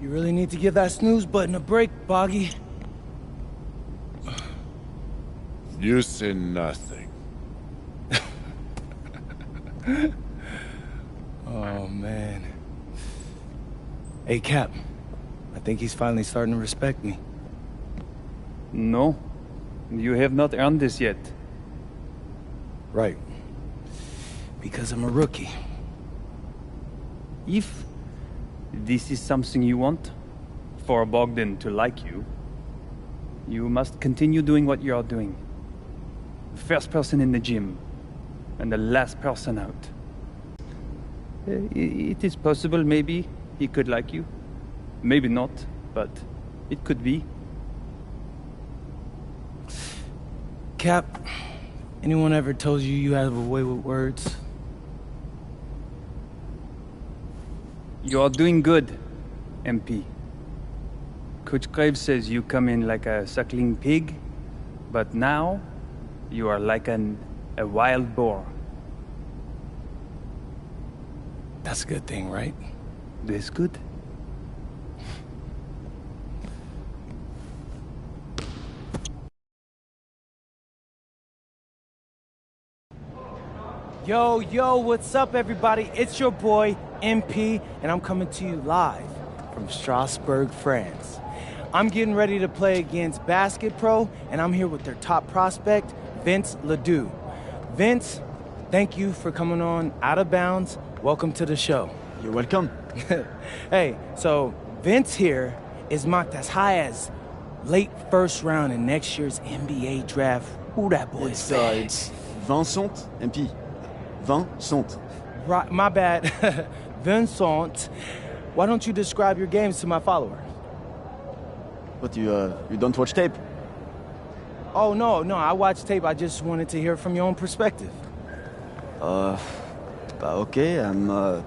You really need to give that snooze button a break, Boggy. You say nothing. Oh, man. Hey, Cap. I think he's finally starting to respect me. No. You have not earned this yet. Right. Because I'm a rookie. If this is something you want, for Bogdan to like you, you must continue doing what you are doing. First person in the gym, and the last person out. It is possible, maybe, he could like you. Maybe not, but it could be. Cap, anyone ever told you you have a way with words? You are doing good, MP. Coach Graves says you come in like a suckling pig, but now you are like a wild boar. That's a good thing, right? That's good. Yo, what's up, everybody? It's your boy, MP, and I'm coming to you live from Strasbourg, France. I'm getting ready to play against Basket Pro, and I'm here with their top prospect, Vince Ledoux. Vince, thank you for coming on Out of Bounds. Welcome to the show. You're welcome. Hey, so Vince here is mocked as high as late first round in next year's NBA draft. Who that boy is? It's Vincent, MP. Vincent. Right, my bad. Vincent. Why don't you describe your games to my followers? What, you don't watch tape? Oh, no, I watch tape. I just wanted to hear from your own perspective. Okay, I'm a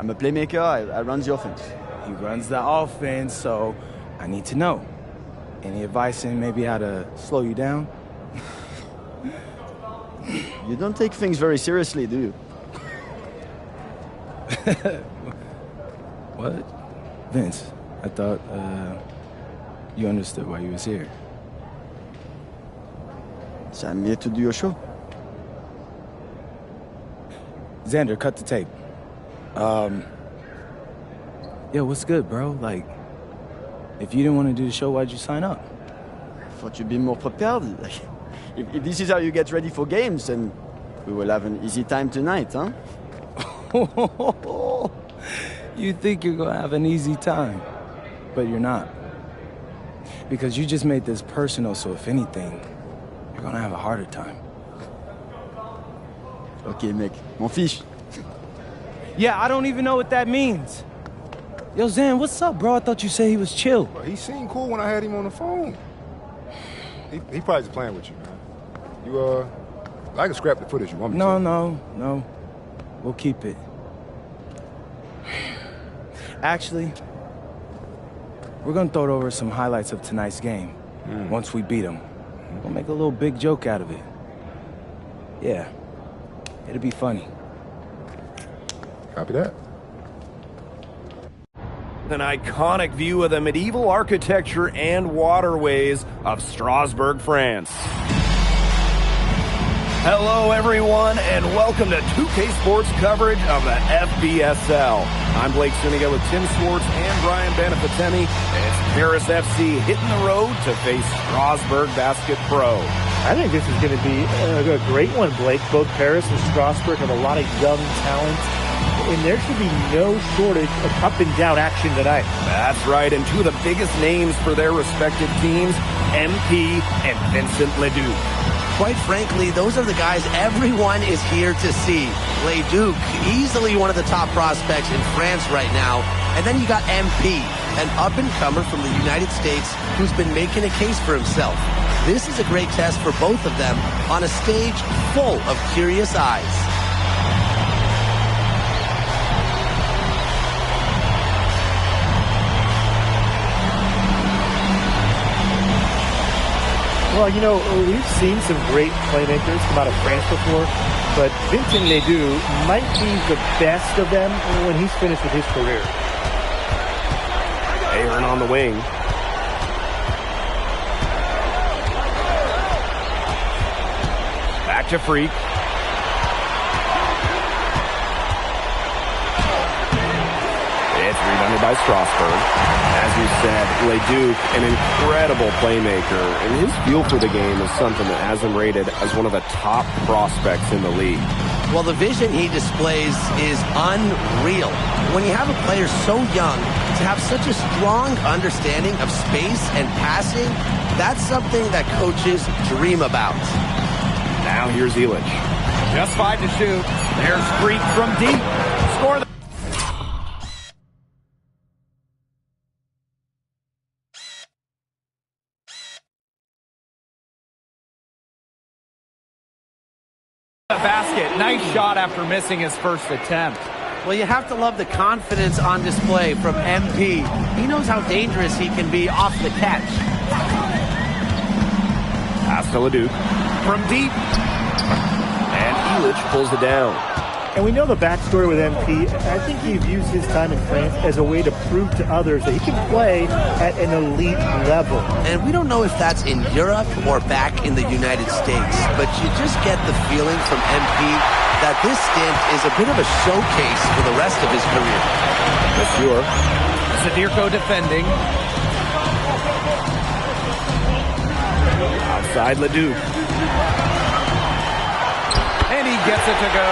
playmaker. I run the offense. He runs the offense, so I need to know. Any advice in maybe how to slow you down? You don't take things very seriously, do you? What? Vince, I thought, you understood why you was here. So I'm here to do your show. Xander, cut the tape. Yo, what's good, bro? Like, if you didn't want to do the show, why'd you sign up? I thought you'd be more prepared. If this is how you get ready for games, then we will have an easy time tonight, huh? You think you're gonna have an easy time, but you're not. Because you just made this personal, so if anything, you're gonna have a harder time. Okay, mec. M'en fiche. Yeah, I don't even know what that means. Yo, Zan, what's up, bro? I thought you said he was chill. Well, he seemed cool when I had him on the phone. He probably just playing with you, man. I can scrap the footage you want me to. No. We'll keep it. Actually, we're gonna throw over some highlights of tonight's game. Once we beat them. We'll make a little big joke out of it. Yeah. It'll be funny. Copy that. An iconic view of the medieval architecture and waterways of Strasbourg, France. Hello, everyone, and welcome to 2K Sports coverage of the FBSL. I'm Blake Suniga with Tim Swartz and Brian Benefatemi. It's Paris FC hitting the road to face Strasbourg Basket Pro. I think this is going to be a great one, Blake. Both Paris and Strasbourg have a lot of young talent, and there should be no shortage of up-and-down action tonight. That's right, and two of the biggest names for their respective teams, MP and Vincent Ledoux. Quite frankly, those are the guys everyone is here to see. Ledoux, easily one of the top prospects in France right now. And then you got MP, an up-and-comer from the United States who's been making a case for himself. This is a great test for both of them on a stage full of curious eyes. Well, you know, we've seen some great playmakers come out of France before, but Vincent Ledoux might be the best of them when he's finished with his career. Aaron on the wing. Back to Freak. It's rebounded by Strasburg. As you said, Leduc, an incredible playmaker, and his feel for the game is something that has him rated as one of the top prospects in the league. Well, the vision he displays is unreal. When you have a player so young, to have such a strong understanding of space and passing, that's something that coaches dream about. Now here's Elich. Just 5 to shoot. There's Freak from deep. Score the basket. Nice shot after missing his first attempt. Well, you have to love the confidence on display from MP. He knows how dangerous he can be off the catch. Pass to Leduc. From deep. And Elich pulls it down. And we know the backstory with MP. I think he views his time in France as a way to prove to others that he can play at an elite level. And we don't know if that's in Europe or back in the United States, but you just get the feeling from MP that this stint is a bit of a showcase for the rest of his career. Monsieur. Sadirko defending. Outside Leduc. And he gets it to go.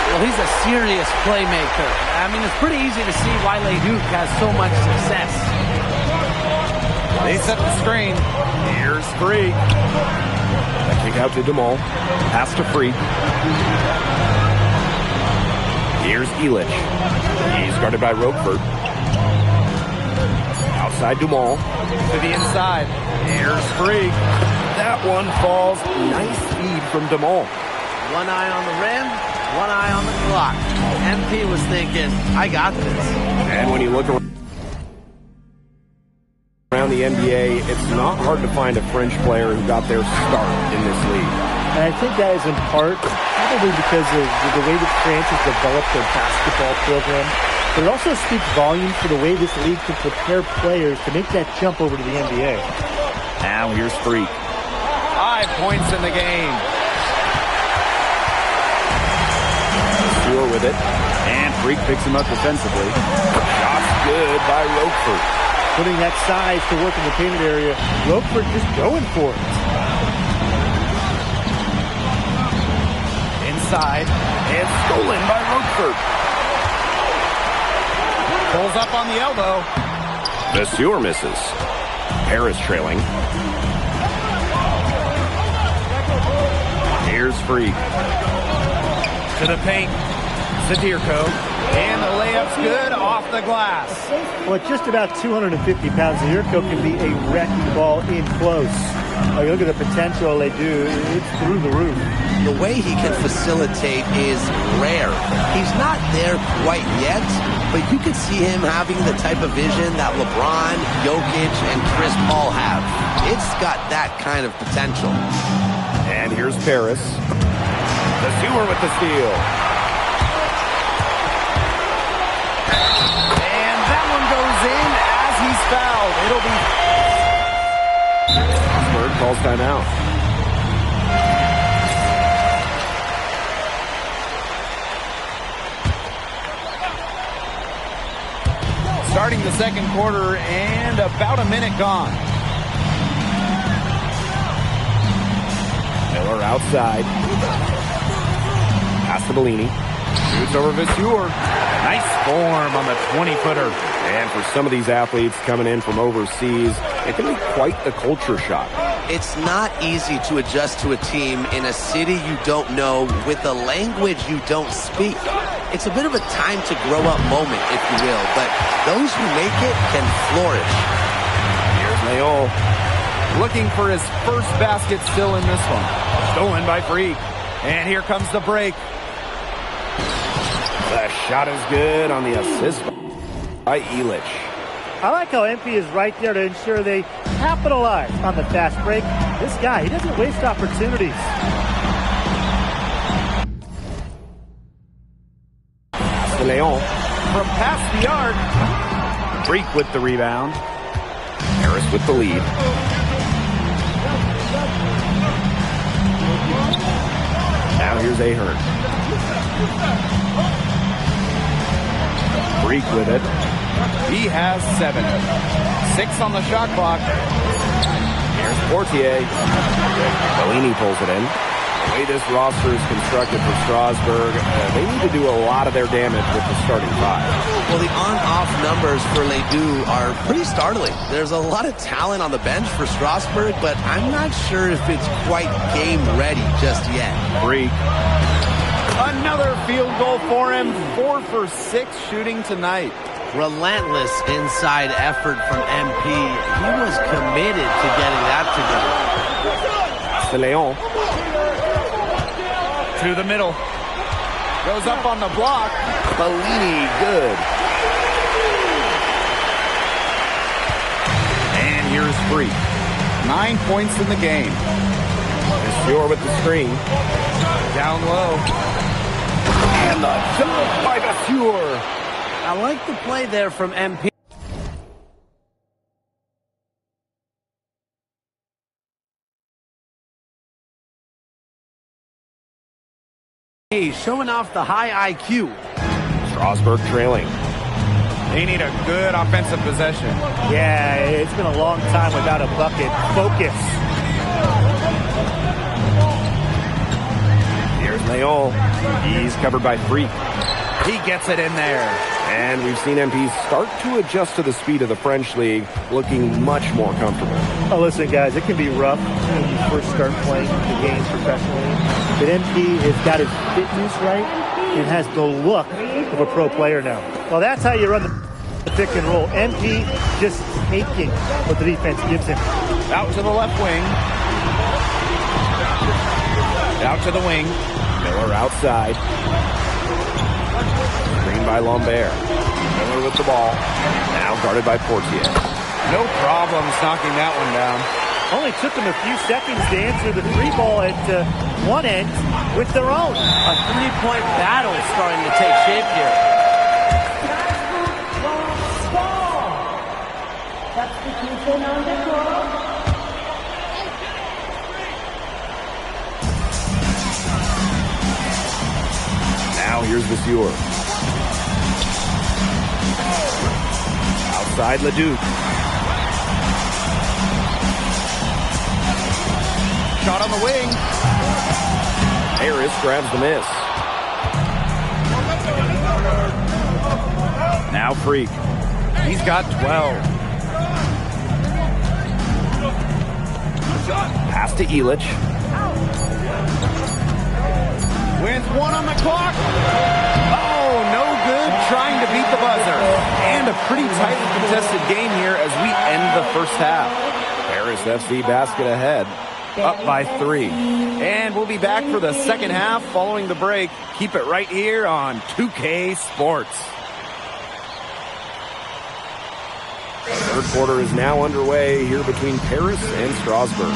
Well, he's a serious playmaker. I mean, it's pretty easy to see why Leduc has so much success. They set the screen. Here's Freak. A kick out to Dumal. Pass to Freak. Here's Elich. He's guarded by Roquefort. Outside Dumal. To the inside. Here's Freak. That one falls. Nice feed from Dumal. One eye on the rim, one eye on the clock. MP was thinking, I got this. And when you look around the NBA, it's not hard to find a French player who got their start in this league. And I think that is in part probably because of the way that France has developed their basketball program. But it also speaks volumes for the way this league can prepare players to make that jump over to the NBA. Now here's Freak. 5 points in the game. Stewart with it. And Freak picks him up defensively. Shot's good by Roquefort. Putting that size to work in the painted area. Roquefort just going for it. Inside. And stolen by Roquefort. Pulls up on the elbow. Monsieur misses. Paris trailing. Here's Freak. To the paint. Sadirko. And the layup's good off the glass. Well, at just about 250 pounds, Sadirko can be a wrecking ball in close. You look at the potential of Ledoux, it's through the roof. The way he can facilitate is rare. He's not there quite yet, but you could see him having the type of vision that LeBron, Jokic, and Chris Paul have. It's got that kind of potential. And here's Paris. The Stewart with the steal. And that one goes in as he's fouled. It'll be... Bird calls timeout. Starting the second quarter and about a minute gone. Miller outside. Pass to Bellini. Shoots over Vasseur. Nice form on the 20-footer. And for some of these athletes coming in from overseas, it can be quite the culture shock. It's not easy to adjust to a team in a city you don't know with a language you don't speak. It's a bit of a time to grow up moment, if you will, but those who make it can flourish. Here's Leon. Looking for his first basket still in this one. Stolen by Freak. And here comes the break. The shot is good on the assist by Elich. I like how MP is right there to ensure they capitalize on the fast break. This guy, he doesn't waste opportunities. Leon. From past the arc. Freak with the rebound. Harris with the lead. Now here's Ahern. Freak with it. He has 7. 6 on the shot clock. Here's Portier. Bellini pulls it in. The way this roster is constructed for Strasburg, they need to do a lot of their damage with the starting 5. Well, the on-off numbers for Ledoux are pretty startling. There's a lot of talent on the bench for Strasburg, but I'm not sure if it's quite game ready just yet. Freak. Another field goal for him. 4 for 6 shooting tonight. Relentless inside effort from MP. He was committed to getting that to go. Leon. To the middle. Goes up on the block. Bellini, good. And here's Freak. 9 points in the game. Monsieur with the screen. Down low. And the dunk by Monsieur. I like the play there from MP. Showing off the high IQ. Strasburg trailing. They need a good offensive possession. Yeah, it's been a long time without a bucket. Focus. Here's Leon. He's covered by Freak. He gets it in there. And we've seen MP start to adjust to the speed of the French League, looking much more comfortable. Oh, listen, guys, it can be rough when you first start playing the games professionally. But MP has got his fitness right and has the look of a pro player now. Well, that's how you run the pick and roll. MP just taking what the defense gives him. Out to the left wing. Out to the wing. Miller outside. Screen by Lambert. Miller with the ball. Now guarded by Portier. No problems knocking that one down. Only took them a few seconds to answer the 3 ball at one end with their own. A 3-point battle starting to take shape here. Now here's Monsieur. Outside Ledoux. Shot on the wing. Harris grabs the miss. Now Freak. He's got 12. Pass to Elich. With 1 on the clock. Oh, no good. Trying to beat the buzzer. And a pretty tightly contested game here as we end the first half. Paris FC basket ahead. Up by 3. And we'll be back for the second half following the break. Keep it right here on 2K Sports. Third quarter is now underway here between Paris and Strasburg.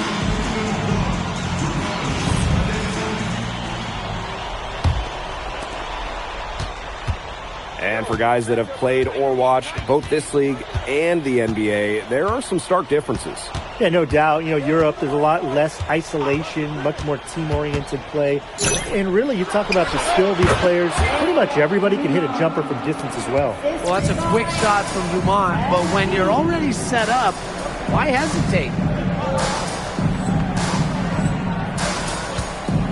And for guys that have played or watched both this league and the NBA, there are some stark differences. Yeah, no doubt. You know, Europe, there's a lot less isolation, much more team-oriented play. And really, you talk about the skill of these players, pretty much everybody can hit a jumper from distance as well. Well, that's a quick shot from Dumont, but when you're already set up, why hesitate?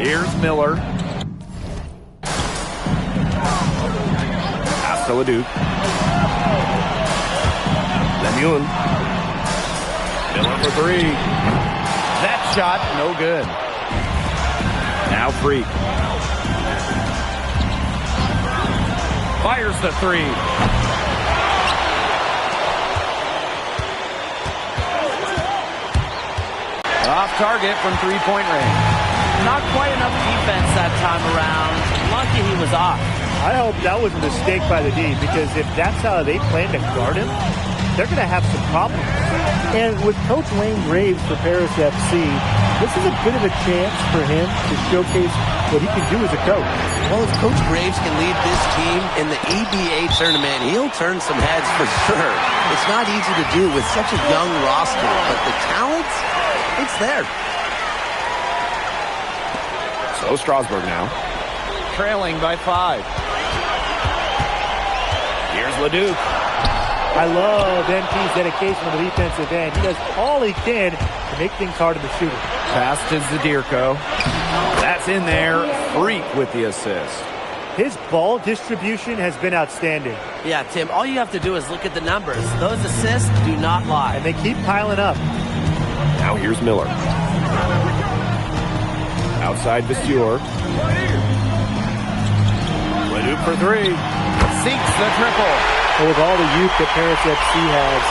Here's Miller. Pass to Ledoux. Lemoun. Miller for 3. That shot, no good. Now Freak. Fires the 3. Off target from 3-point range. Not quite enough defense that time around. Lucky he was off. I hope that was a mistake by the D, because if that's how they plan to guard him, they're going to have some problems. And with Coach Wayne Graves for Paris FC, this is a bit of a chance for him to showcase what he can do as a coach. Well, if Coach Graves can lead this team in the EBA tournament, he'll turn some heads for sure. It's not easy to do with such a young roster, but the talent, it's there. So Strasburg now, trailing by 5. Here's Leduc. I love MP's dedication on the defensive end. He does all he can to make things hard on the shooter. Pass to Zadirko. That's in there. Freak with the assist. His ball distribution has been outstanding. Yeah, Tim, all you have to do is look at the numbers. Those assists do not lie. And they keep piling up. Now here's Miller. Outside Vasseur. Leduc for 3. Sinks the triple. Well, with all the youth that Paris FC has,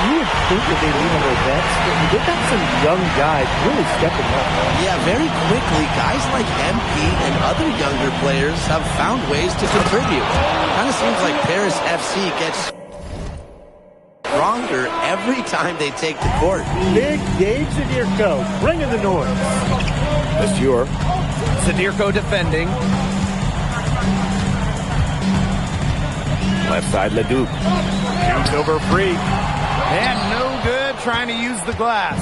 you would think that they lean on their vets, but they've got some young guys really stepping up. Yeah, very quickly, guys like MP and other younger players have found ways to contribute. Kind of seems like Paris FC gets stronger every time they take the court. Big Dave Zadirko, bringing the noise. Vasseur. Zadirko defending. Left side, Leduc. Shoots over Freak. And no good, trying to use the glass.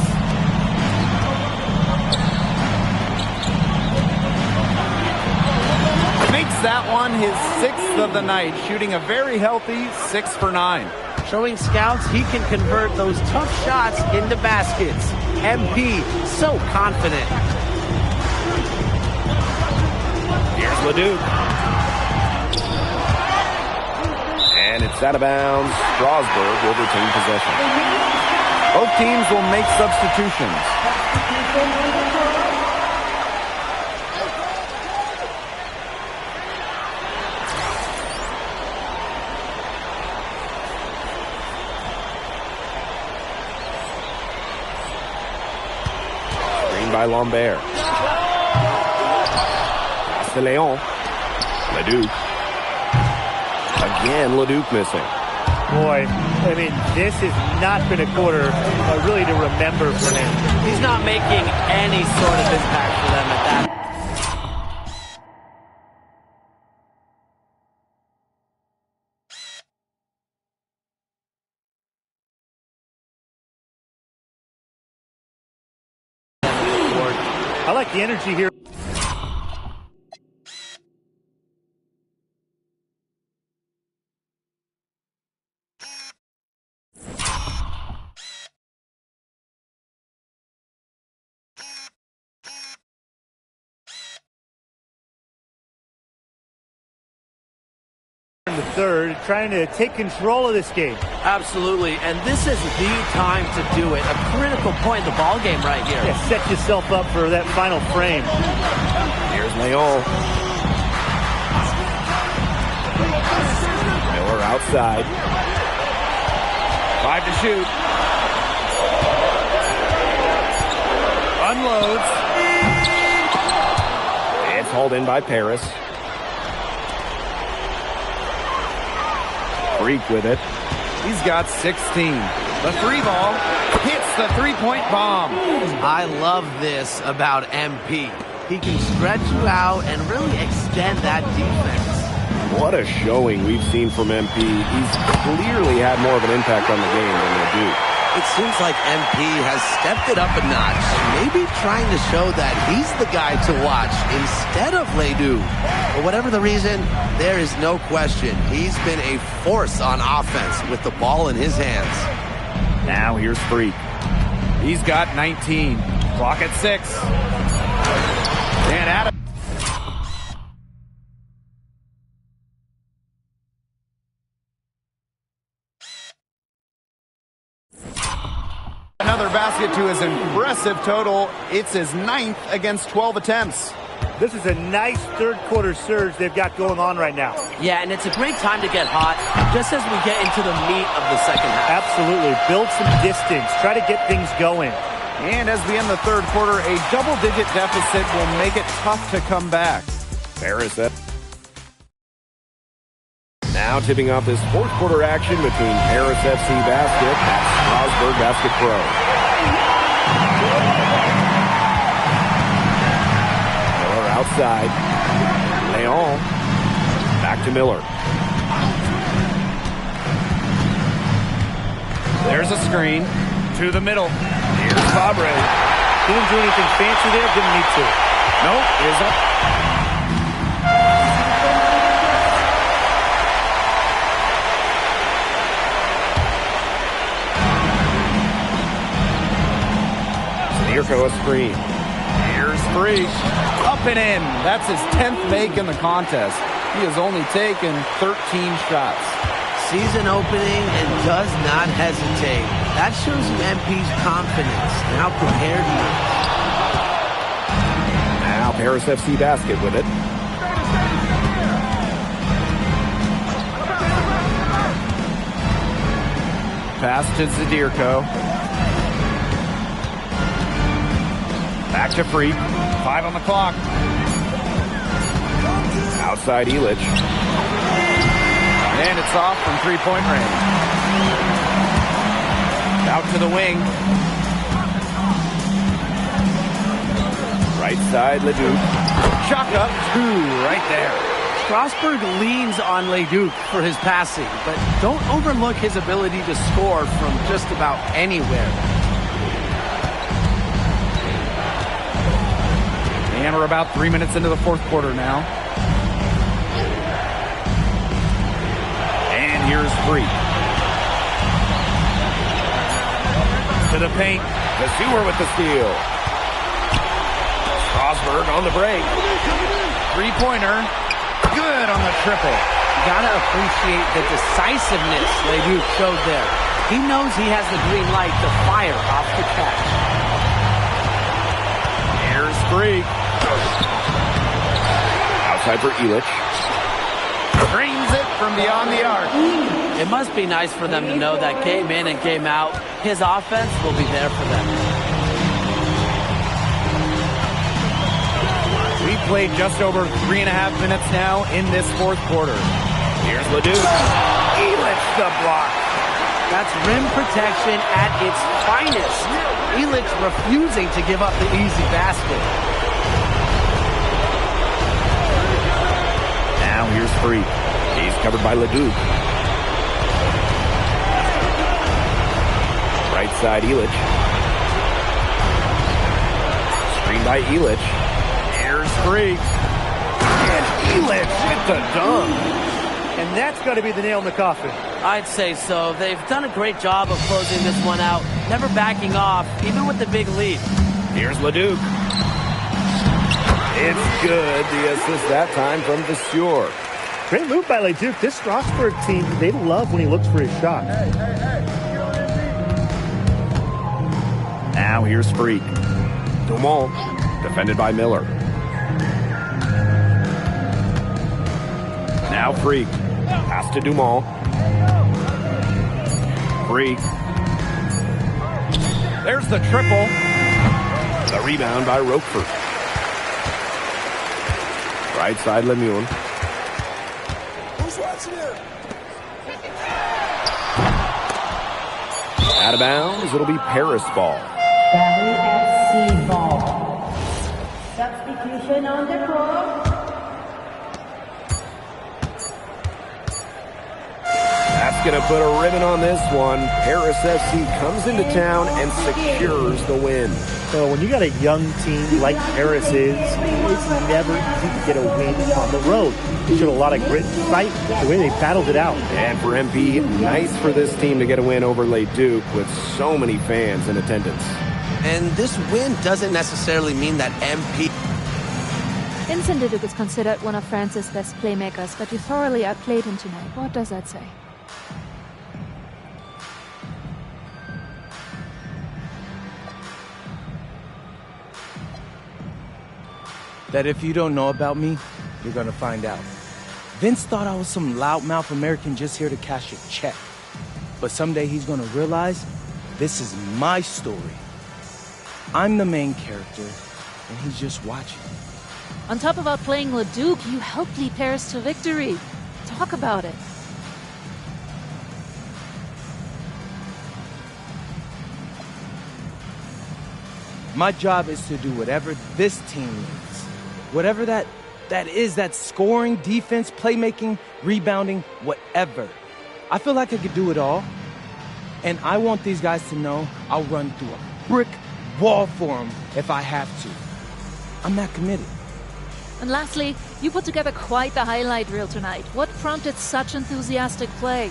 Makes that one his 6th of the night, shooting a very healthy 6 for 9. Showing scouts he can convert those tough shots into baskets. MP, so confident. Here's Leduc. And it's out of bounds. Strasburg will retain possession. Both teams will make substitutions. Screen by Lambert. Pass to Leon. Leduc. Again, Leduc missing. Boy, I mean, this has not been a quarter really to remember for him. He's not making any sort of impact for them at that. I like the energy here. In the third, trying to take control of this game. Absolutely, and this is the time to do it. A critical point in the ball game right here. Yeah, set yourself up for that final frame. Here's Leon. Miller outside. 5 to shoot. Unloads. It's hauled in by Paris. Freak with it. He's got 16. The 3 ball hits the 3-point bomb. I love this about MP. He can stretch you out and really extend that defense. What a showing we've seen from MP. He's clearly had more of an impact on the game than Leduc. It seems like MP has stepped it up a notch, maybe trying to show that he's the guy to watch instead of Leduc. For whatever the reason, there is no question he's been a force on offense with the ball in his hands. Now here's Freak. He's got 19. Clock at 6. And Adam. Another basket to his impressive total. It's his 9th against 12 attempts. This is a nice third quarter surge they've got going on right now. Yeah, and it's a great time to get hot, just as we get into the meat of the second half. Absolutely. Build some distance. Try to get things going. And as we end the third quarter, a double-digit deficit will make it tough to come back. Paris. Now tipping off this fourth quarter action between Paris FC Basket and Strasbourg Basket Pro. Miller outside. Leon. Back to Miller. There's a screen to the middle. Here's Fabre. Didn't do anything fancy there, didn't need to. Nope, is up. Mirko a screen. Here's Free. Up and in. That's his 10th make in the contest. He has only taken 13 shots. Season opening and does not hesitate. That shows you MP's confidence and how prepared he is. Now Paris FC Basket with it. Pass to Zadirko. Back to Freak. 5 on the clock. Outside Illich. And it's off from three-point range. Out to the wing. Right side Leduc. Chuck up 2 right there. Strasbourg leans on Leduc for his passing, but don't overlook his ability to score from just about anywhere. And we're about 3 minutes into the fourth quarter now. And here's Free. To the paint. Kasuer with the steal. Strasbourg on the break. Three-pointer. Good on the triple. You gotta appreciate the decisiveness Leduc showed there. He knows he has the green light to fire off the catch. Here's Free. Outside for Illich. Drains it from beyond the arc. It must be nice for them to know that game in and game out, his offense will be there for them. We played just over 3.5 minutes now in this fourth quarter. Here's Leduc. Illich the block. That's rim protection at its finest. Illich refusing to give up the easy basket. Now here's Free. He's covered by Leduc. Right side Illich. Screen by Illich. Here's Free. And Illich with the dunk. And that's got to be the nail in the coffin. I'd say so. They've done a great job of closing this one out, never backing off, even with the big lead. Here's Leduc. It's good. The assist that time from Vasseur. Great move by Leduc. This Strasbourg team, they love when he looks for his shot. Now here's Freak. Dumont, defended by Miller. Now Freak. Pass to Dumont. Freak. There's the triple. The rebound by Roquefort. Right side Lemoine. Who's watching here? Out of bounds. It'll be Paris ball. Paris FC ball. Substitution on the court. That's going to put a ribbon on this one. Paris FC comes into town and secures the win. So when you got a young team like Paris is, it's never easy to get a win on the road. They showed a lot of grit and fight, the way they battled it out. And for MP, nice for this team to get a win over Leduc with so many fans in attendance. And this win doesn't necessarily mean that MP... Vincent Leduc is considered one of France's best playmakers, but you thoroughly outplayed him tonight. What does that say? That if you don't know about me, you're gonna find out. Vince thought I was some loudmouth American just here to cash a check. But someday he's gonna realize this is my story. I'm the main character, and he's just watching. On top of outplaying Leduc, you helped lead Paris to victory. Talk about it. My job is to do whatever this team needs. Whatever that is, that scoring, defense, playmaking, rebounding, whatever. I feel like I could do it all. And I want these guys to know I'll run through a brick wall for them if I have to. I'm that committed. And lastly, you put together quite the highlight reel tonight. What prompted such enthusiastic play?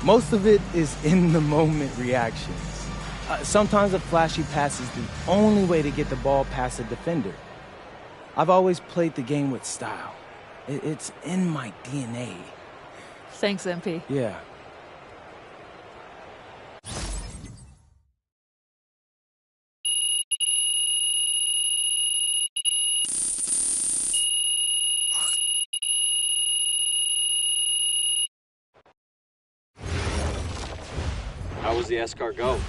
Most of it is in the moment reactions. Sometimes a flashy pass is the only way to get the ball past a defender. I've always played the game with style. It's in my DNA. Thanks, MP. Yeah. How was the escargot?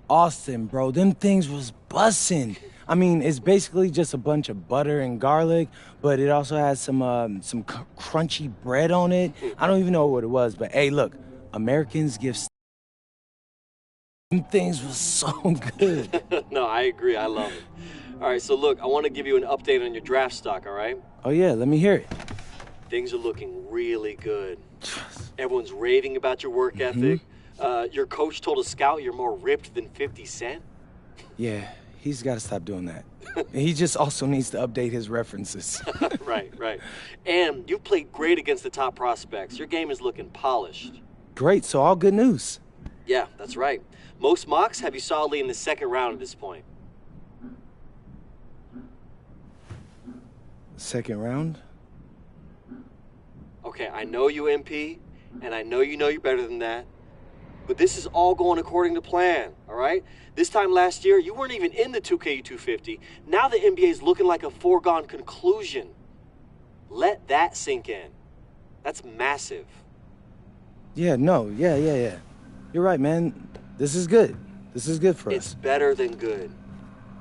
Austin, bro, them things was bussin'. I mean, it's basically just a bunch of butter and garlic, but it also has some crunchy bread on it. I don't even know what it was, but hey, look, Americans give them things was so good. No, I agree. I love it. All right, so look, I want to give you an update on your draft stock, all right? Oh, yeah, let me hear it. Things are looking really good. Everyone's raving about your work ethic. Your coach told a scout you're more ripped than 50 Cent. Yeah, he's got to stop doing that. He just also needs to update his references. Right. And you've played great against the top prospects. Your game is looking polished. Great, so all good news. Yeah, that's right. Most mocks have you solidly in the second round at this point. Second round? Okay, I know you, MP, and I know you're better than that. But this is all going according to plan, all right? This time last year, you weren't even in the 2K 250. Now the NBA is looking like a foregone conclusion. Let that sink in. That's massive. Yeah. You're right, man. This is good. This is good for us. It's better than good.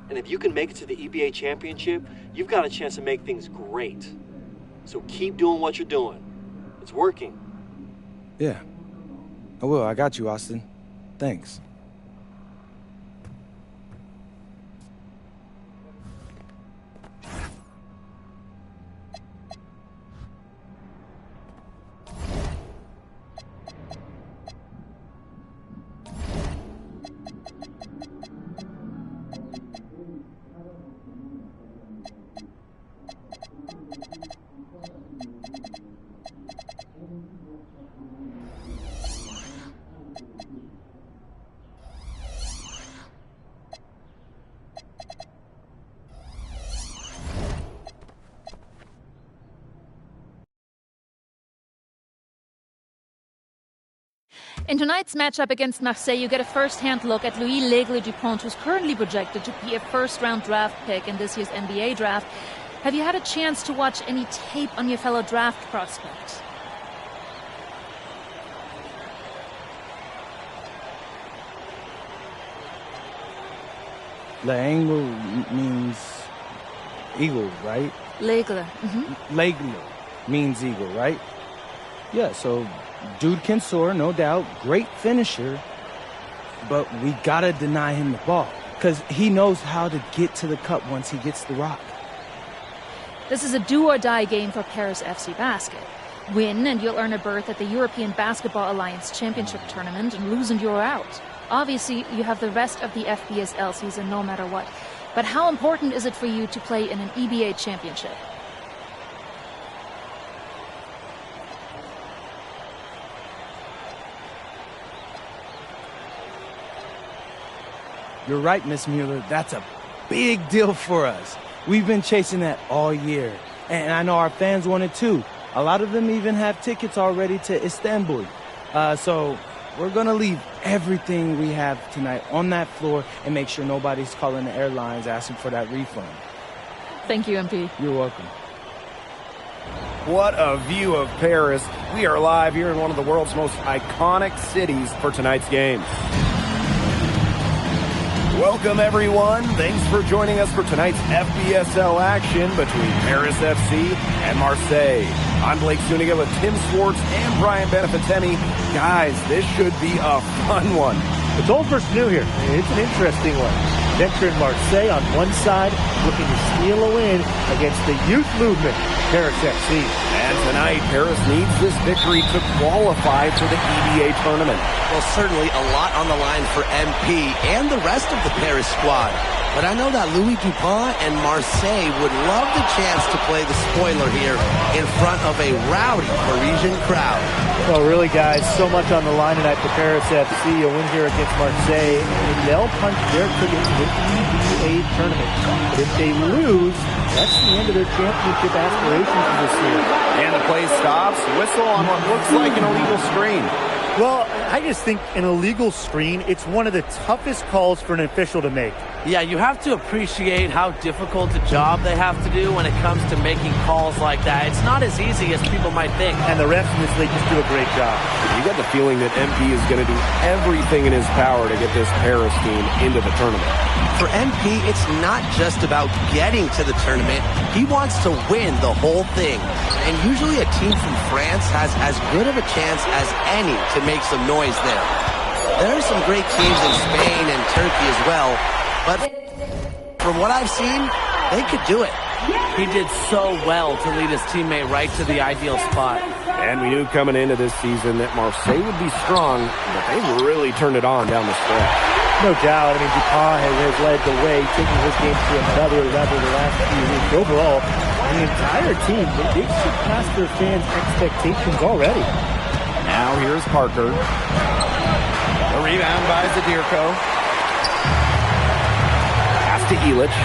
And if you can make it to the EBA championship, you've got a chance to make things great. So keep doing what you're doing. It's working. Yeah. I will. I got you, Austin. Thanks. In tonight's matchup against Marseille, you get a first-hand look at Louis L'Aigle-Dupont, who's currently projected to be a first-round draft pick in this year's NBA draft. Have you had a chance to watch any tape on your fellow draft prospects? L'Aigle means eagle, right? L'Aigle. L'Aigle means eagle, right? Yeah, so dude can soar, no doubt. Great finisher. But we gotta deny him the ball, because he knows how to get to the cup once he gets the rock. This is a do-or-die game for Paris FC Basket. Win and you'll earn a berth at the European Basketball Alliance Championship Tournament, and lose and you're out. Obviously, you have the rest of the FBSL season no matter what. But how important is it for you to play in an EBA championship? You're right, Miss Mueller. That's a big deal for us. We've been chasing that all year. And I know our fans want it too. A lot of them even have tickets already to Istanbul. So we're going to leave everything we have tonight on that floor and make sure nobody's calling the airlines asking for that refund. Thank you, MP. You're welcome. What a view of Paris. We are live here in one of the world's most iconic cities for tonight's game. Welcome, everyone. Thanks for joining us for tonight's FBSL action between Paris FC and Marseille. I'm Blake Zuniga with Tim Swartz and Brian Benefitemi. Guys, this should be a fun one. It's old versus new here. It's an interesting one. Veteran Marseille on one side, looking to steal a win against the youth movement, Paris FC. And tonight, Paris needs this victory to qualify for the EVA tournament. Well, certainly a lot on the line for MP and the rest of the Paris squad. But I know that Louis Dupont and Marseille would love the chance to play the spoiler here in front of a rowdy Parisian crowd. Well, really, guys, so much on the line tonight for Paris FC. A win here against Marseille, and they'll punch their ticket to the EVA tournament. But if they lose, that's the end of their championship aspirations for this year. And the play stops. Whistle on what looks like an illegal screen. Well, I just think an illegal screen, it's one of the toughest calls for an official to make. Yeah, you have to appreciate how difficult a job they have to do when it comes to making calls like that. It's not as easy as people might think. And the refs in this league just do a great job. You got the feeling that MP is going to do everything in his power to get this Paris team into the tournament. For MP, it's not just about getting to the tournament. He wants to win the whole thing. And usually a team from France has as good of a chance as any to make some noise there. There are some great teams in Spain and Turkey as well. But from what I've seen, they could do it. He did so well to lead his teammate right to the ideal spot. And we knew coming into this season that Marseille would be strong, but they really turned it on down the stretch. No doubt. I mean, Dupont has led the way, taking his game to another level the last few weeks. Overall, the entire team, they've surpassed their fans' expectations already. Now here's Parker. The rebound by Zadirko. Pass to Illich.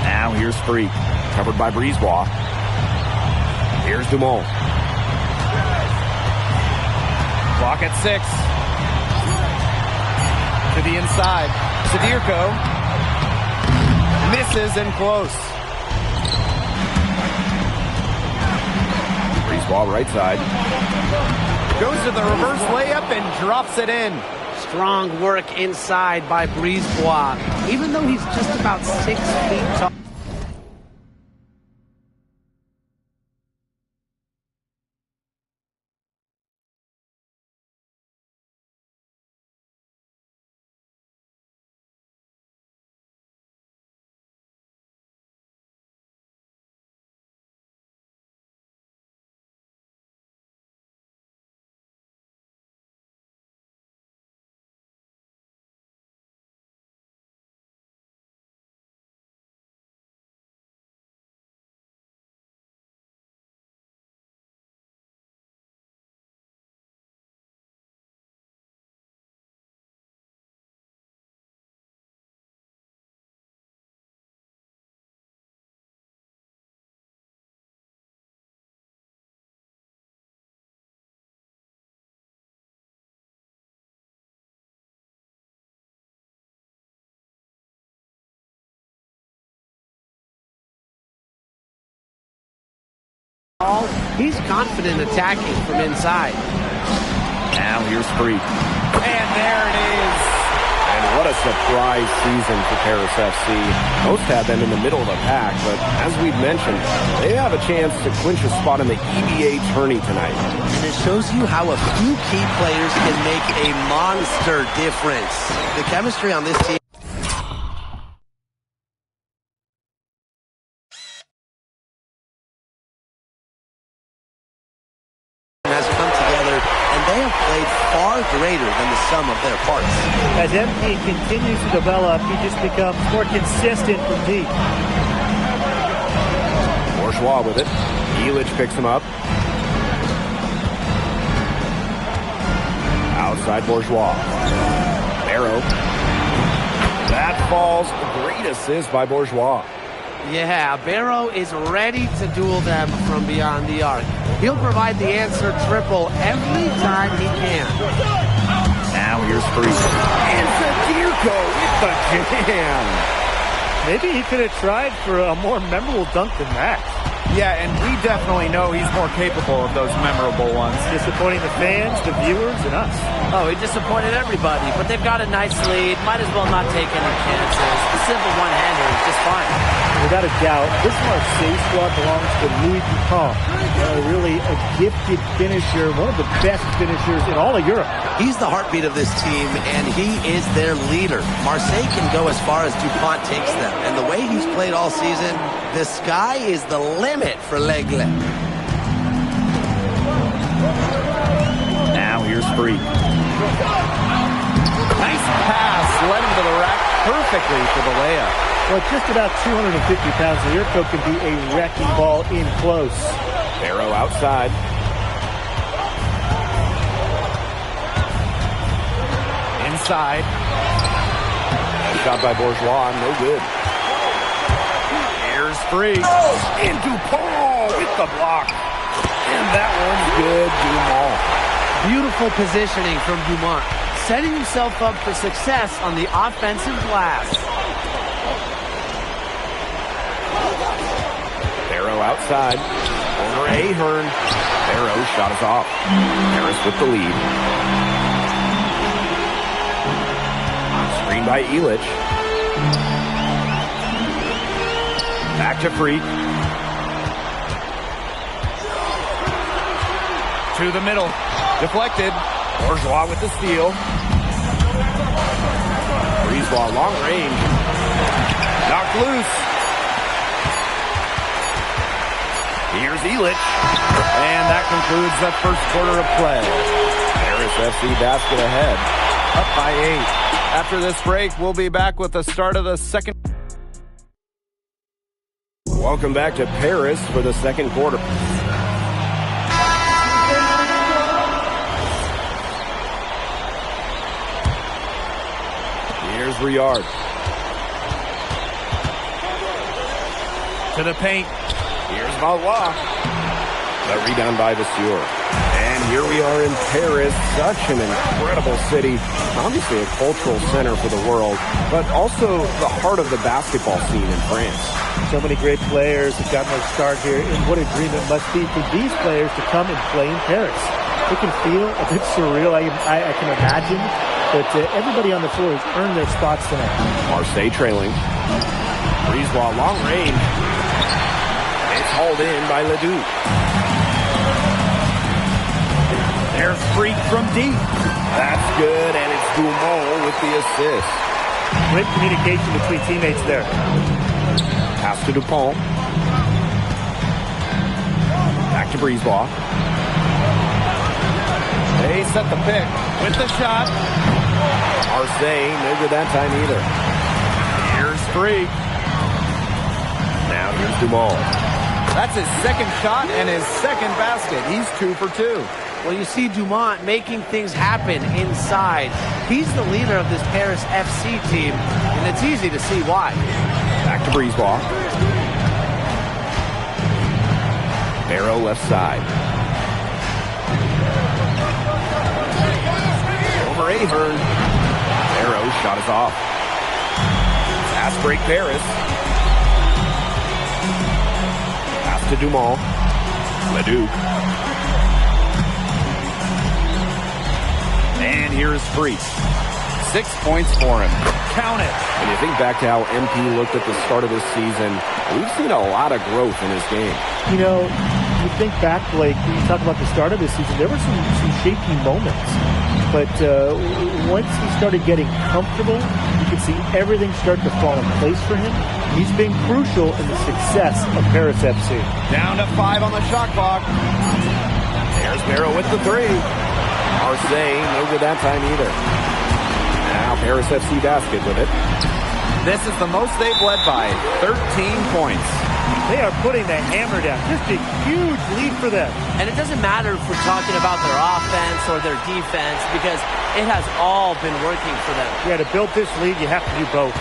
Now here's Freak. Covered by Brisebois. Here's Dumont. Clock at 6. To the inside. Zadirko. Misses and close. Brisebois right side. Goes to the reverse layup and drops it in. Strong work inside by Brisebois. Even though he's just about 6 feet tall. He's confident attacking from inside. Now here's Freak. And there it is. And what a surprise season for Paris FC. Most had them in the middle of the pack, but as we've mentioned, they have a chance to clinch a spot in the EVA tourney tonight. And it shows you how a few key players can make a monster difference. The chemistry on this team has come together, and they have played far greater than the sum of their parts. As MP continues to develop, he just becomes more consistent from deep. Bourgeois with it. Illich picks him up. Outside Bourgeois. Barrow. That falls. Great assist by Bourgeois. Yeah, Barrow is ready to duel them from beyond the arc. He'll provide the answer triple every time he can. Now here's Freak. And Zadirko with the jam. Maybe he could have tried for a more memorable dunk than that. Yeah, and we definitely know he's more capable of those memorable ones. Disappointing the fans, the viewers, and us. Oh, he disappointed everybody, but they've got a nice lead. Might as well not take any chances. The simple one-hander is just fine. Without a doubt, this Marseille squad belongs to Louis Dupont. Really a gifted finisher, one of the best finishers in all of Europe. He's the heartbeat of this team, and he is their leader. Marseille can go as far as Dupont takes them, and the way he's played all season, the sky is the limit for L'Aigle. Now here's Freak. Nice pass, led him to the rack perfectly for the layup. Well, just about 250 pounds, Lirko can be a wrecking ball in close. Barrow outside. Inside. Shot by Bourgeois, no good. Here's Freak. And Dupont with the block. And that one's good, Dumont. Beautiful positioning from Dumont, setting himself up for success on the offensive glass. Barrow outside. Over Ahern. Barrow shot is off. Harris with the lead. Screen by Illich. Back to Freak. To the middle. Deflected. Bourgeois with the steal. Brisebois long range. Knocked loose. Here's Illich. And that concludes that first quarter of play. Paris FC basket ahead. Up by 8. After this break, we'll be back with the start of the second. Welcome back to Paris for the second quarter. Here's Riard. To the paint. Here's Valois. The rebound by Vasseur. And here we are in Paris, such an incredible city. Obviously a cultural center for the world, but also the heart of the basketball scene in France. So many great players have gotten their start here, and what a dream it must be for these players to come and play in Paris. It can feel a bit surreal, I can imagine, but everybody on the floor has earned their spots tonight. Marseille trailing. Brisebois long range. It's hauled in by Ledoux. There's Freak from deep. That's good, and it's Dumont with the assist. Great communication between teammates there. Pass to Dupont. Back to Brisebois. They set the pick with the shot. Marseille, no good that time either. Here's Freak. Now here's Dumont. That's his second shot and his second basket. He's 2 for 2. Well, you see Dumont making things happen inside. He's the leader of this Paris FC team, and it's easy to see why. Back to Brisebois. Barrow left side. Over Ahern. Barrow's shot is off. Pass break Paris. Pass to Dumont. Ledoux. And here's Freak. 6 points for him. Count it. When you think back to how MP looked at the start of this season, we've seen a lot of growth in his game. You know, you think back, Blake, when you talk about the start of this season, there were some shaky moments. But once he started getting comfortable, you could see everything start to fall in place for him. He's been crucial in the success of Paris FC. Down to 5 on the shot clock. There's Barrow with the 3. Marseille, no good that time either. Now Paris FC basket with it. This is the most they've led by, 13 points. They are putting the hammer down. Just a huge lead for them. And it doesn't matter if we're talking about their offense or their defense, because it has all been working for them. Yeah, to build this lead, you have to do both.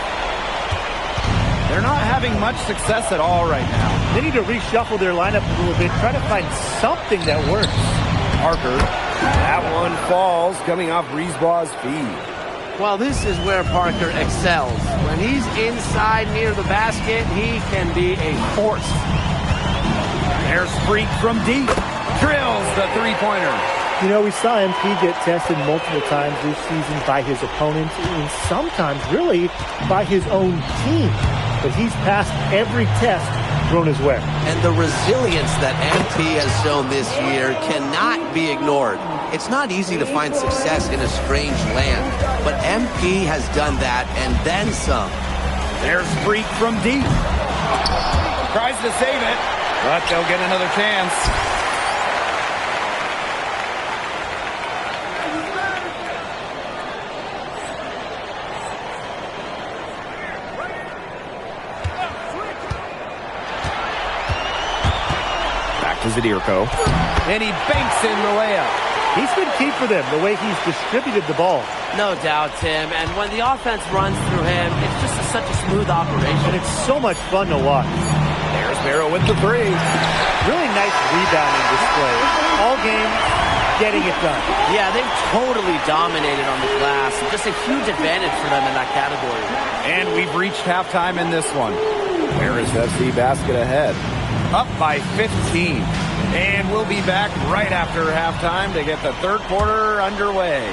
They're not having much success at all right now. They need to reshuffle their lineup a little bit, try to find something that works. Parker. That one falls, coming off Brisebois' feed. Well, this is where Parker excels. When he's inside near the basket, he can be a force. There's Freak from deep. Drills the three-pointer. You know, we saw MP get tested multiple times this season by his opponents and sometimes really by his own team. But he's passed every test thrown his way. And the resilience that MP has shown this year cannot be ignored. It's not easy to find success in a strange land, but MP has done that and then some. There's Freak from deep. Tries to save it, but they'll get another chance. Back to Zadirko. And he banks in the layup. He's been key for them, the way he's distributed the ball. No doubt, Tim. And when the offense runs through him, it's just such a smooth operation. And it's so much fun to watch. There's Barrow with the three. Really nice rebounding display. All game, getting it done. Yeah, they've totally dominated on the glass. Just a huge advantage for them in that category. And we've reached halftime in this one. Paris FC Basket ahead. Up by 15. And we'll be back right after halftime to get the third quarter underway.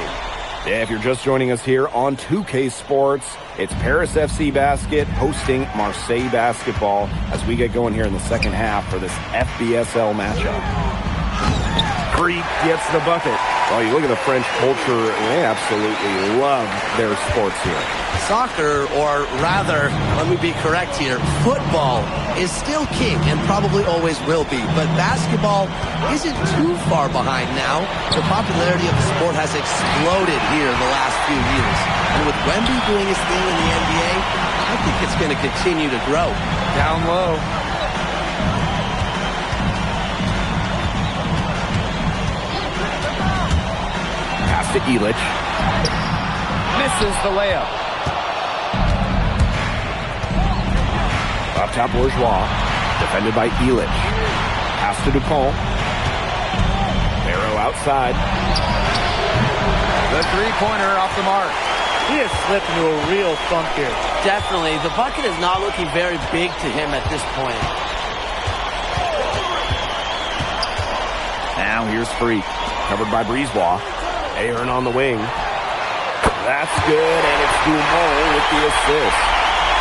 If you're just joining us here on 2K Sports, it's Paris FC Basket hosting Marseille Basketball as we get going here in the second half for this FBSL matchup. Freak gets the bucket. Well, you look at the French culture, they absolutely love their sports here. Soccer, or rather, let me be correct here, football is still king and probably always will be, but basketball isn't too far behind now. The popularity of the sport has exploded here in the last few years. And with Wemby doing his thing in the NBA, I think it's going to continue to grow. Down low. Pass to Illich. Misses the layup. Up top, Bourgeois. Defended by Illich. Pass to Dupont. Barrow outside. The three-pointer off the mark. He has slipped into a real funk here. Definitely. The bucket is not looking very big to him at this point. Now here's Freak. Covered by Brisebois. Ahern on the wing. That's good, and it's Dumont with the assist.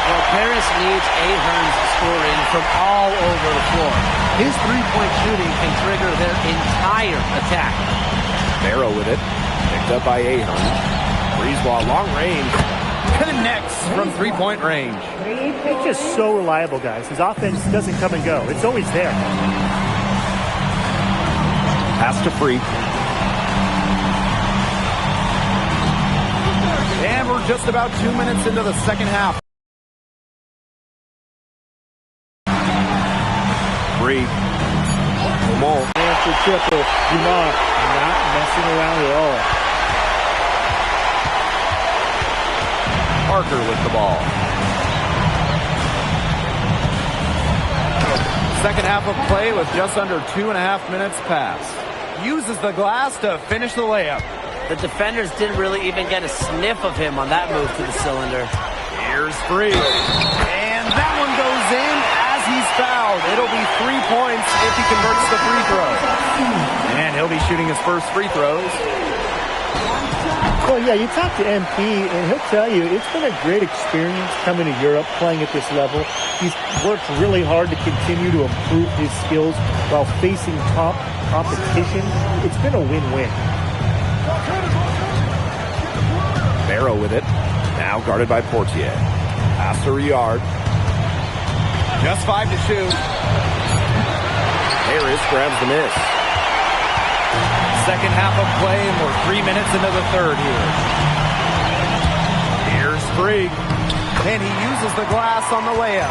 Well, Paris needs Ahern's scoring from all over the floor. His three-point shooting can trigger their entire attack. Barrow with it. Picked up by Ahern. Brisebois, long range. Connects from three-point range. He's just so reliable, guys. His offense doesn't come and go. It's always there. Pass to Freak. And we're just about 2 minutes into the second half. Freak. Dumont. And for triple. Dumont not messing around at all. Parker with the ball. Second half of play with just under 2.5 minutes passed. Uses the glass to finish the layup. The defenders didn't really even get a sniff of him on that move to the cylinder. Here's Freak. And that one goes in as he's fouled. It'll be 3 points if he converts the free throw. And he'll be shooting his first free throws. Well, yeah, you talk to MP, and he'll tell you it's been a great experience coming to Europe, playing at this level. He's worked really hard to continue to improve his skills while facing top competition. It's been a win-win. Barrow with it. Now guarded by Portier. Pass to Riard. Just 5 to shoot. Harris grabs the miss. Second half of play, and we're 3 minutes into the third here. Here's Freak. And he uses the glass on the layup.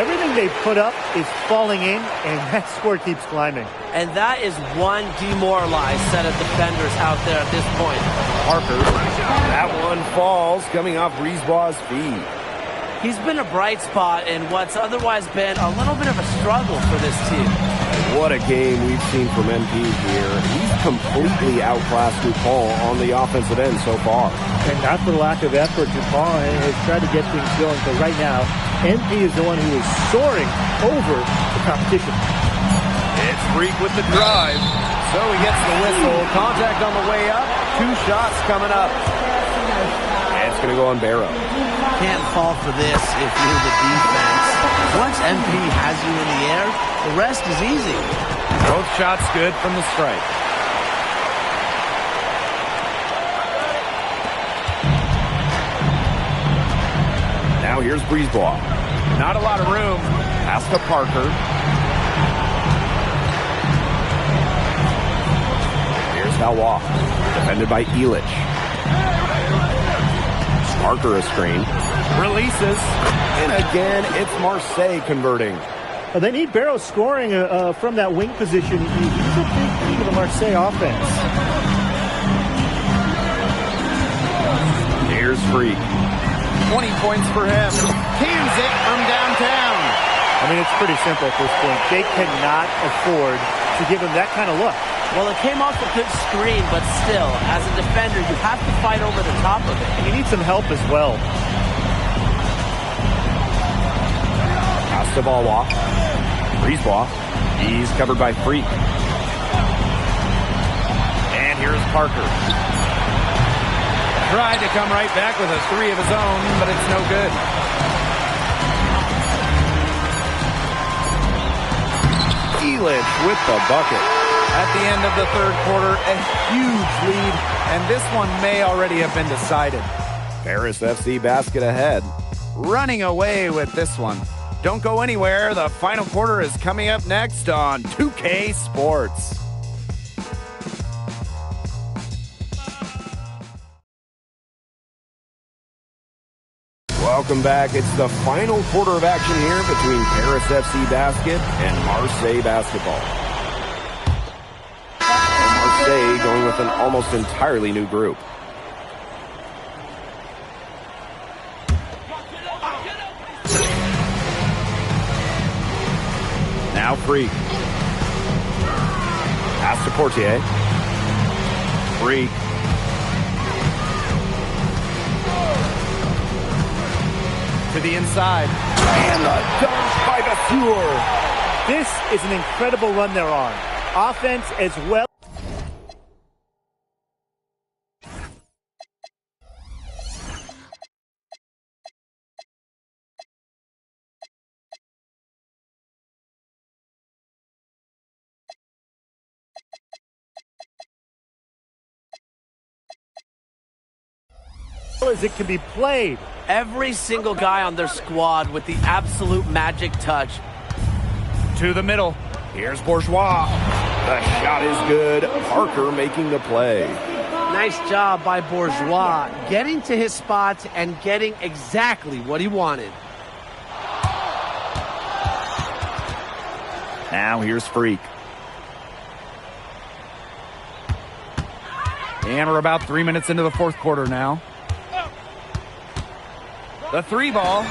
Everything they put up is falling in, and that score keeps climbing. And that is one demoralized set of defenders out there at this point. Parker. That one falls, coming off Brisebois' feet. He's been a bright spot in what's otherwise been a little bit of a struggle for this team. What a game we've seen from MP here. He's completely outclassed Dupont on the offensive end so far. And not for lack of effort, Dupont has tried to get things going, but right now, MP is the one who is soaring over the competition. Freak with the drive. So he gets the whistle. Contact on the way up. 2 shots coming up. And it's going to go on Barrow. Can't fall for this if you're the defense. Once MP has you in the air, the rest is easy. Both shots good from the strike. Now here's Brisebois. Not a lot of room. Pass to Parker. Here's Valois. Defended by Elich. Parker a screen. Releases. And again, it's Marseille converting. Well, they need Barrow scoring from that wing position. He's a big key to the Marseille offense. Here's Freak. 20 points for him. Cans it from downtown. I mean, it's pretty simple at this point. They cannot afford to give him that kind of look. Well, it came off a good screen, but still, as a defender, you have to fight over the top of it. He needs some help as well. Pass to Valois. Brisebois. He's covered by Freak. And here's Parker. Tried to come right back with a 3 of his own, but it's no good. Elich with the bucket. At the end of the third quarter, a huge lead, and this one may already have been decided. Paris FC basket ahead. Running away with this one. Don't go anywhere. The final quarter is coming up next on 2K Sports. Welcome back. It's the final quarter of action here between Paris FC Basket and Marseille Basketball. And Marseille going with an almost entirely new group. Now Freak. Pass to Portier. Freak. To the inside. And the dunk by Vasseur. This is an incredible run they're on. Offense as well. As it can be played. Every single guy on their squad with the absolute magic touch. To the middle. Here's Bourgeois. The shot is good. Parker making the play. Nice job by Bourgeois, getting to his spots and getting exactly what he wanted. Now here's Freak. And we're about 3 minutes into the fourth quarter now. The 3 ball.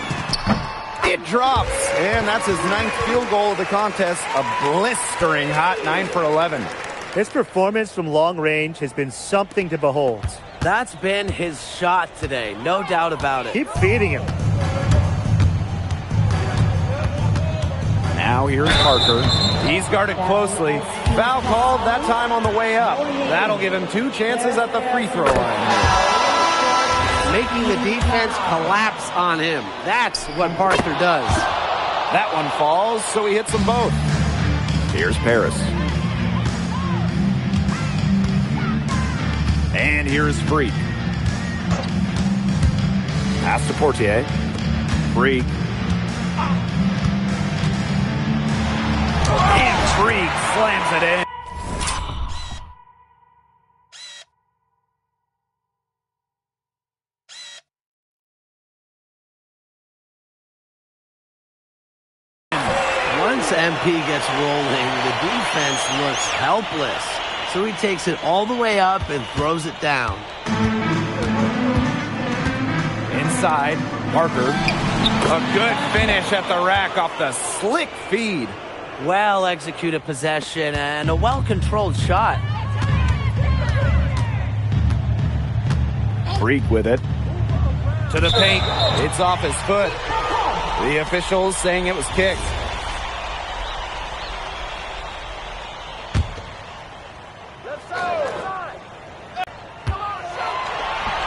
It drops. And that's his 9th field goal of the contest. A blistering hot 9 for 11. His performance from long range has been something to behold. That's been his shot today, no doubt about it. Keep feeding him. Now here's Parker. He's guarded closely. Foul called that time on the way up. That'll give him 2 chances at the free throw line here. Making the defense collapse on him. That's what Parker does. That one falls, so he hits them both. Here's Paris. And here's Freak. Pass to Portier. Freak. And Freak slams it in. Once MP gets rolling, the defense looks helpless. So he takes it all the way up and throws it down. Inside, Parker. A good finish at the rack off the slick feed. Well-executed possession and a well-controlled shot. Freak with it. To the paint. It's off his foot. The officials saying it was kicked.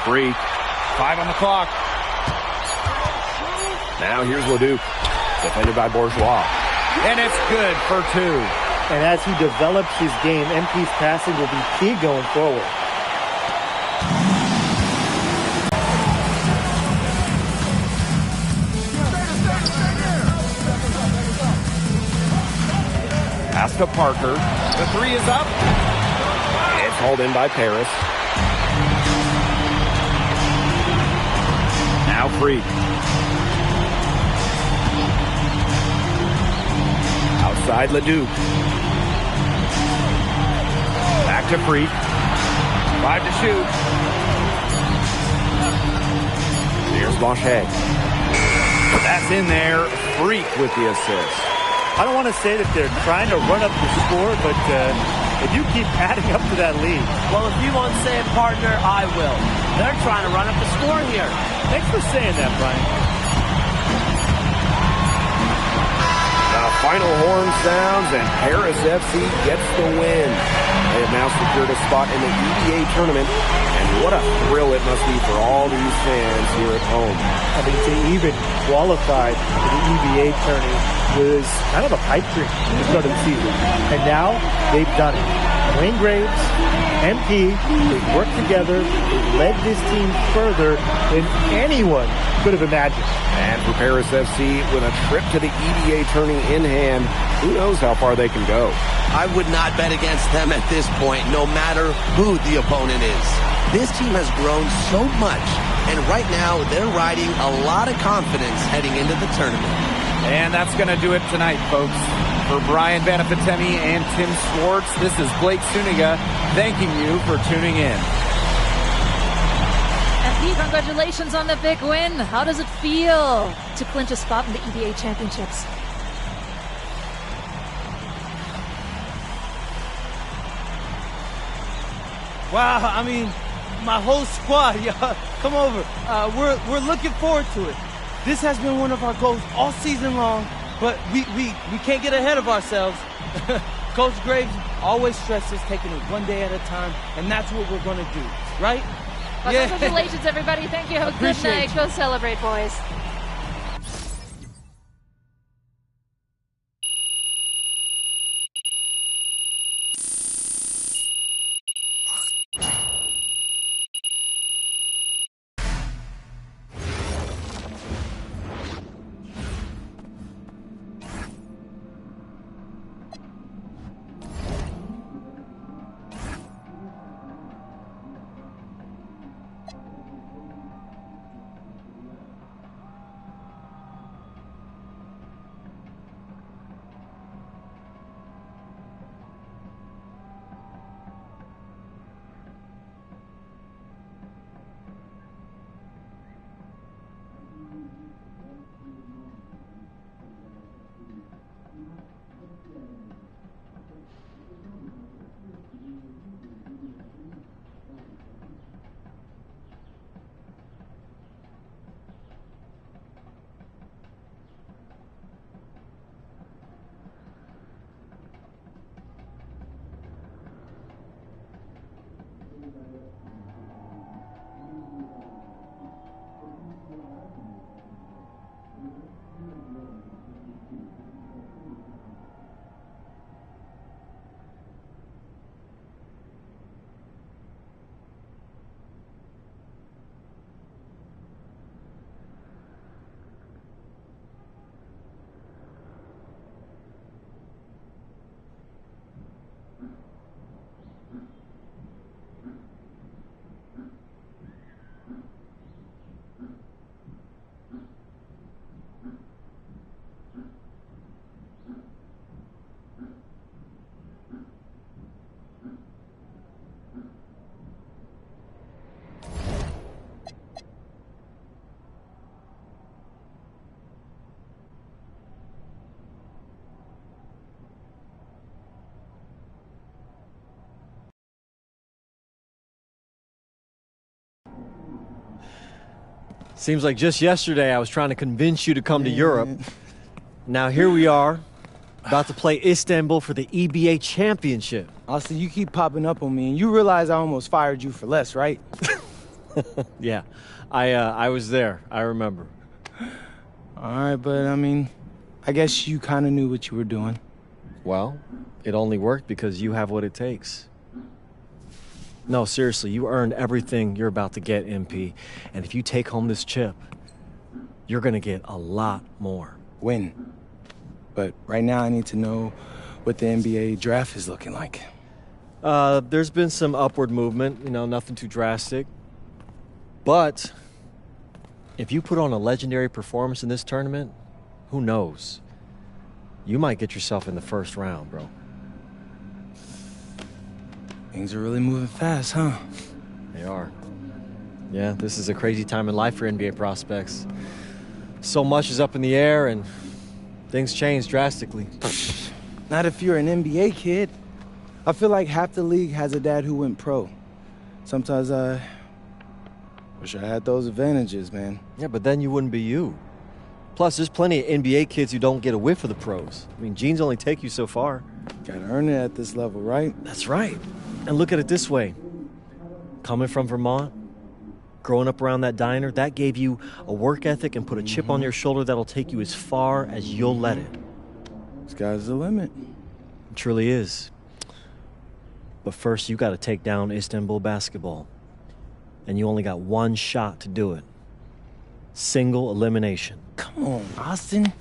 Freak. 5 on the clock. Now here's Leduc, defended by Bourgeois. And it's good for 2. And as he develops his game, MP's passing will be key going forward. Pass to Parker. The 3 is up. It's hauled in by Paris. Now Freak. Outside Leduc. Back to Freak. 5 to shoot. Here's Blanchet. That's in there. Freak with the assist. I don't want to say that they're trying to run up the score, but if you keep adding up to that lead. Well, if you won't say it, partner, I will. They're trying to run up the score here. Thanks for saying that, Brian. The final horn sounds, and Paris FC gets the win. They have now secured a spot in the EBA tournament, and what a thrill it must be for all these fans here at home. I mean, to even qualify for the EBA tourney was kind of a pipe dream at the start of the season. And now they've done it. Wayne Graves, MP, they've worked together, they've led this team further than anyone could have imagined. And for Paris FC, with a trip to the EBA tourney in hand, who knows how far they can go. I would not bet against them at this point, no matter who the opponent is. This team has grown so much, and right now they're riding a lot of confidence heading into the tournament. And that's going to do it tonight, folks. For Brian Banafitemi and Tim Swartz, this is Blake Suniga thanking you for tuning in. And Pete, congratulations on the big win. How does it feel to clinch a spot in the EBA Championships? Wow, I mean, my whole squad, y'all, come over. We're looking forward to it. This has been one of our goals all season long, but we can't get ahead of ourselves. Coach Graves always stresses taking it one day at a time, and that's what we're going to do, right? Well, yeah. Congratulations, everybody. Thank you. Have a good night. Go celebrate, boys. Seems like just yesterday I was trying to convince you to come to Europe. Now here we are, about to play Istanbul for the EBA Championship. Austin, you keep popping up on me, and you realize I almost fired you for less, right? Yeah, I was there. I remember. All right, but I mean, I guess you kind of knew what you were doing. Well, it only worked because you have what it takes. No, seriously, you earned everything you're about to get, MP. And if you take home this chip, you're going to get a lot more. Win. But right now I need to know what the NBA draft is looking like. There's been some upward movement, nothing too drastic. But if you put on a legendary performance in this tournament, who knows? You might get yourself in the first round, bro. Things are really moving fast, huh? They are. Yeah, this is a crazy time in life for NBA prospects. So much is up in the air, and things change drastically. Not if you're an NBA kid. I feel like half the league has a dad who went pro. Sometimes I wish I had those advantages, man. Yeah, but then you wouldn't be you. Plus, there's plenty of NBA kids who don't get a whiff of the pros. I mean, genes only take you so far. Gotta earn it at this level, right? That's right. And look at it this way. Coming from Vermont, growing up around that diner, that gave you a work ethic and put a chip on your shoulder that'll take you as far as you'll let it. Sky's the limit. It truly is. But first, you got to take down Istanbul basketball. And you only got one shot to do it. Single elimination. Come on, Austin.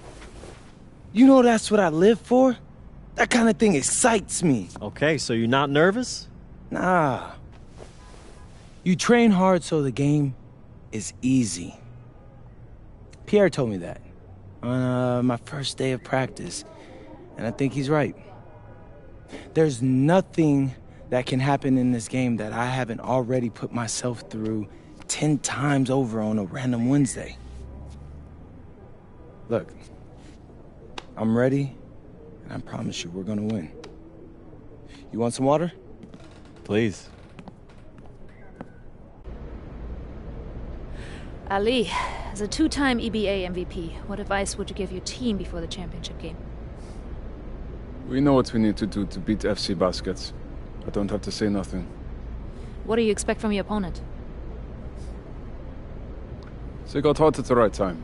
You know that's what I live for? That kind of thing excites me. Okay, so you're not nervous? Nah. You train hard so the game is easy. Pierre told me that on my first day of practice, and I think he's right. There's nothing that can happen in this game that I haven't already put myself through 10 times over on a random Wednesday. Look, I'm ready, and I promise you we're gonna win. You want some water? Please. Ali, as a two-time EBA MVP, what advice would you give your team before the championship game? We know what we need to do to beat FC Baskets. I don't have to say nothing. What do you expect from your opponent? They got hot at the right time.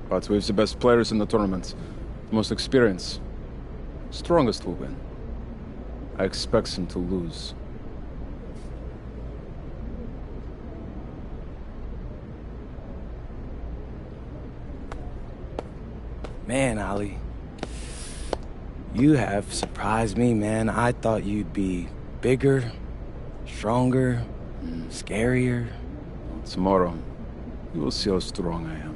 But we have the best players in the tournament, the most experience. Strongest will win. I expect them to lose. Man, Ali, you have surprised me, man. I thought you'd be bigger, stronger, scarier. Tomorrow, you will see how strong I am.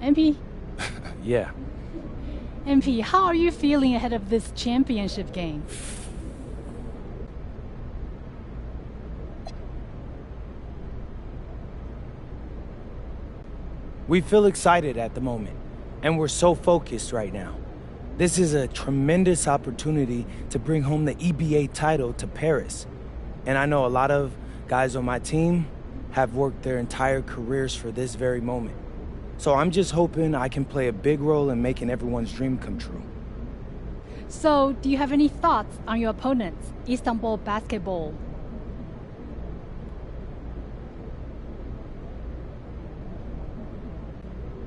MP? Yeah. MP, how are you feeling ahead of this championship game? We feel excited at the moment, and we're so focused right now. This is a tremendous opportunity to bring home the EBA title to Paris. And I know a lot of guys on my team have worked their entire careers for this very moment. So I'm just hoping I can play a big role in making everyone's dream come true. So, do you have any thoughts on your opponents, Istanbul Basketball?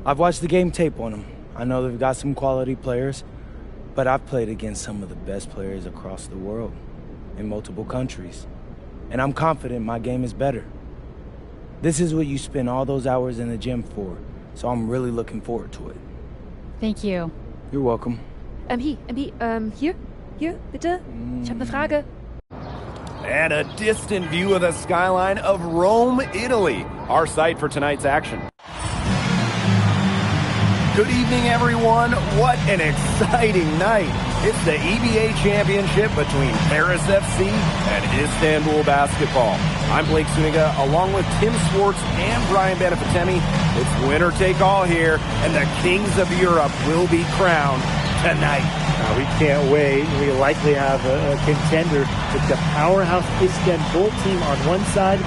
I've watched the game tape on them. I know they've got some quality players, but I've played against some of the best players across the world in multiple countries. And I'm confident my game is better. This is what you spend all those hours in the gym for, so I'm really looking forward to it. Thank you. You're welcome. Hier, bitte. Ich habe eine Frage. And a distant view of the skyline of Rome, Italy, our site for tonight's action. Good evening, everyone. What an exciting night. It's the EBA championship between Paris FC and Istanbul Basketball. I'm Blake Suniga, along with Tim Swartz and Brian Benefitemi. It's winner take all here, and the kings of Europe will be crowned tonight. We can't wait. We likely have a contender with the powerhouse Istanbul team on one side,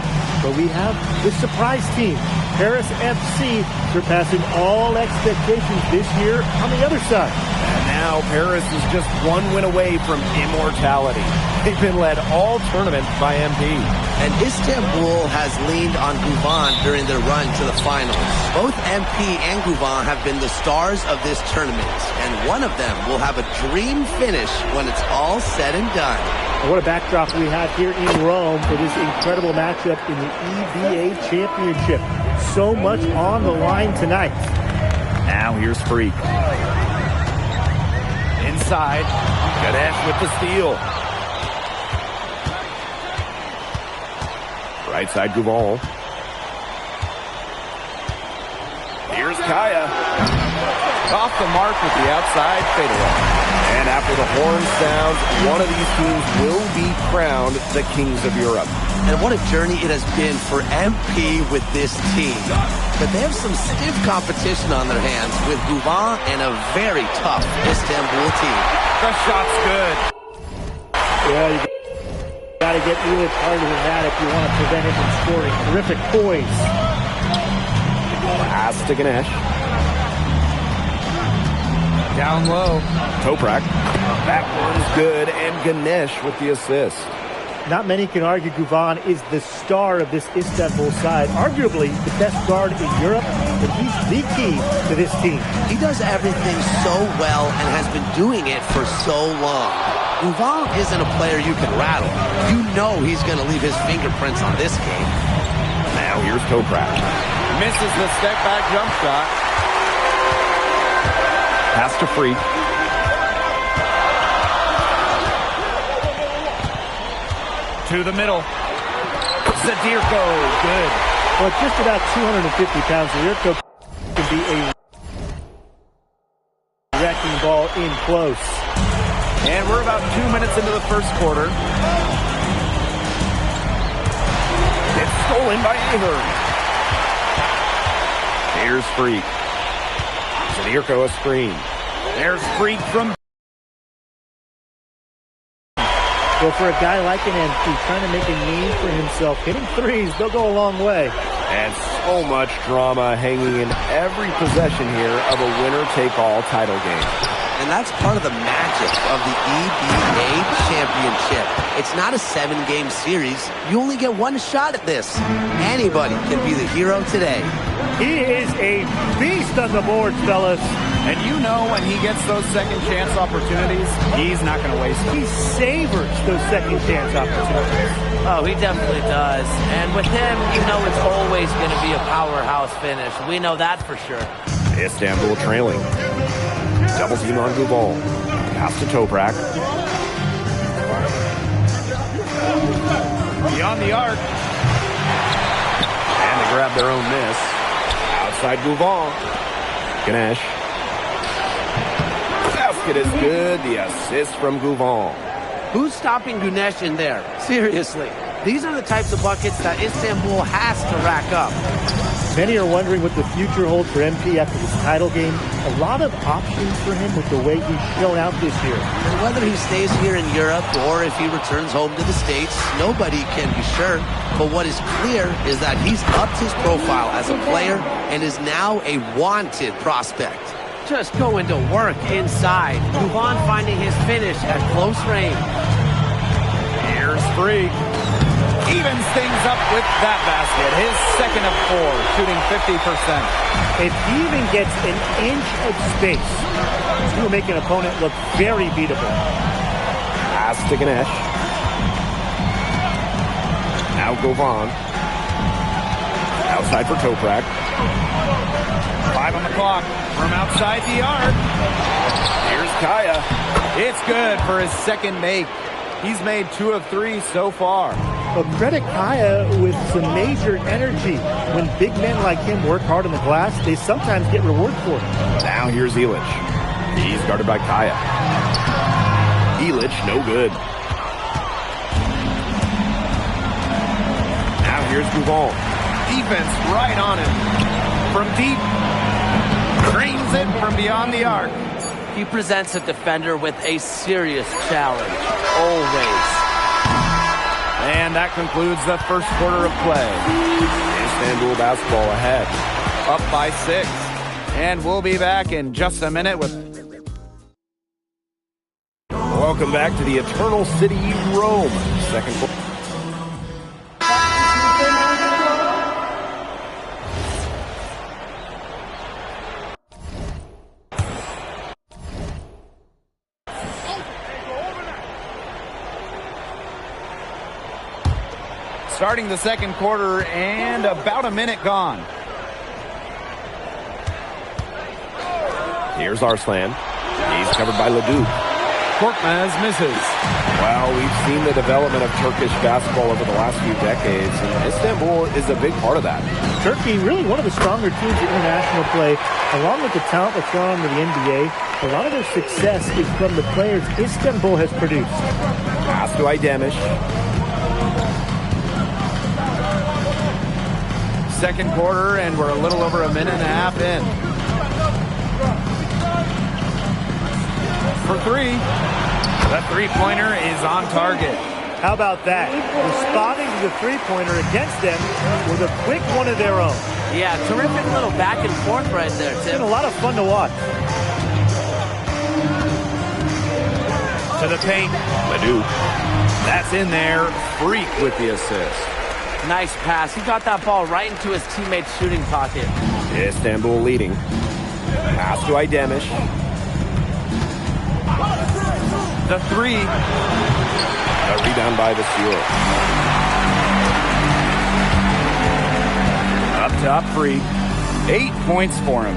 but we have the surprise team Paris FC surpassing all expectations this year on the other side. And now Paris is just one win away from immortality. They've been led all tournament by MP. And Istanbul has leaned on Guvan during their run to the finals. Both MP and Guvan have been the stars of this tournament, and one of them will have a dream finish when it's all said and done. And what a backdrop we have here in Rome for this incredible matchup in the EBA Championship. So much on the line tonight. Now here's Freak. Inside, Ganesh with the steal. Right side Guval. Here's Kaya. Off the mark with the outside fadeaway. And after the horn sounds, one of these teams will be crowned the Kings of Europe. And what a journey it has been for MP with this team. But they have some stiff competition on their hands with Guvan and a very tough Istanbul team. The shot's good. Yeah, you got to get Illich harder than that if you want to prevent him from scoring. Terrific poise. Pass to Ganesh. Down low. Toprak. That one's good, and Ganesh with the assist. Not many can argue Guvan is the star of this Istanbul side. Arguably the best guard in Europe, but he's the key to this team. He does everything so well and has been doing it for so long. Guvan isn't a player you can rattle. You know he's going to leave his fingerprints on this game. Now here's Toprak. Misses the step-back jump shot. Pass to Freak. To the middle. Zadirko, good. Well, just about 250 pounds, Zadirko can be a wrecking ball in close. And we're about 2 minutes into the first quarter. It's stolen by Ahern. Here's Freak. Zadirko a screen. There's Freak from... Well, for a guy like an MP trying to make a name for himself, hitting threes, they'll go a long way. And so much drama hanging in every possession here of a winner-take-all title game. And that's part of the magic of the EBA Championship. It's not a 7-game series. You only get one shot at this. Anybody can be the hero today. He is a beast on the board, fellas. And you know when he gets those second chance opportunities, he's not going to waste them. He savors those second chance opportunities. Oh, he definitely does. And with him, you know it's always going to be a powerhouse finish. We know that for sure. Istanbul trailing. Double team on Guval. Pass to Toprak. Beyond the arc. And they grab their own miss. Outside Guval. Ganesh. Basket is good. The assist from Guval. Who's stopping Ganesh in there? Seriously. These are the types of buckets that Istanbul has to rack up. Many are wondering what the future holds for MP after this title game. A lot of options for him with the way he's shown out this year. And whether he stays here in Europe or if he returns home to the States, nobody can be sure. But what is clear is that he's upped his profile as a player and is now a wanted prospect. Just going to work inside. Guvan finding his finish at close range. Here's Freak. Evens things up with that basket. His second of 4, shooting 50%. If he even gets an inch of space, he will make an opponent look very beatable. Pass to Ganesh. Now Guvan. Outside for Toprak. 5 on the clock from outside the arc. Here's Kaya. It's good for his second make. He's made 2 of 3 so far. But credit Kaya with some major energy. When big men like him work hard on the glass, they sometimes get rewarded for it. Now here's Illich. He's guarded by Kaya. Illich, no good. Now here's Guval. Defense right on him. From deep. Drains it from beyond the arc. He presents a defender with a serious challenge. Always. And that concludes the first quarter of play. Istanbul basketball ahead. Up by 6. And we'll be back in just a minute with... Welcome back to the Eternal City, Rome. Second quarter. Starting the second quarter and about a minute gone. Here's Arslan. He's covered by Leduc. Korkmaz misses. Well, we've seen the development of Turkish basketball over the last few decades, and Istanbul is a big part of that. Turkey, really one of the stronger teams in international play, along with the talent that's gone on to the NBA. A lot of their success is from the players Istanbul has produced. Pass to Aydemir. Second quarter, and we're a little over a minute and a half in. For 3. The three-pointer is on target. How about that? Responding to the three-pointer against them with a quick one of their own. Yeah, terrific little back and forth right there, Tim. It's been a lot of fun to watch. To the paint. Leduc. That's in there. Freak with the assist. Nice pass. He got that ball right into his teammate's shooting pocket. Istanbul leading. Pass to Aydemir. The 3. A rebound by Vasseur. Up top, Freak. 8 points for him.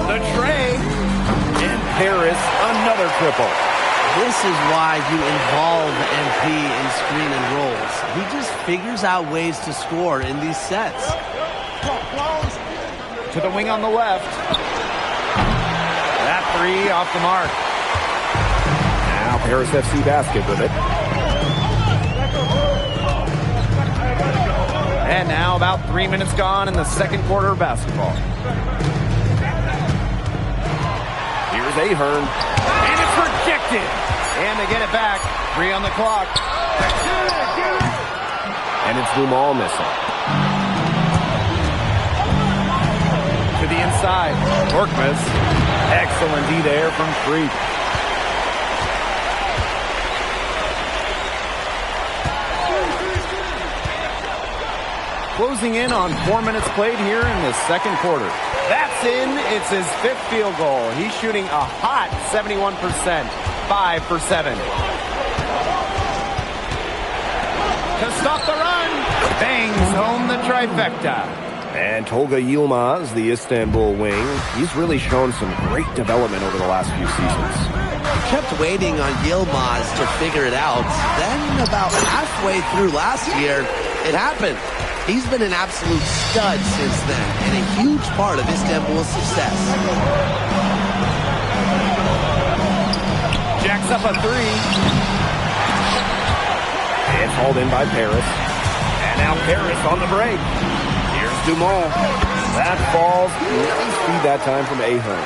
The tray. And Paris, another triple. This is why you involve MP in screen and rolls. He just figures out ways to score in these sets. To the wing on the left. That 3 off the mark. Now Paris FC basket with it. And now about 3 minutes gone in the second quarter of basketball. Here's Ahern. And it's rejected. And they get it back. 3 on the clock. And it's Dumal missing. To the inside. Korkmaz. Excellent D there from Freak. Closing in on 4 minutes played here in the second quarter. That's in. It's his 5th field goal. He's shooting a hot 71%. 5 for 7. To stop the run. Bangs home the trifecta. And Tolga Yilmaz, the Istanbul wing, he's really shown some great development over the last few seasons. Kept waiting on Yilmaz to figure it out. Then about halfway through last year, it happened. He's been an absolute stud since then, and a huge part of Istanbul's success. Jacks up a 3. It's hauled in by Paris. And now Paris on the break. Here's Dumal. That falls. Nice feed that time from Ahern.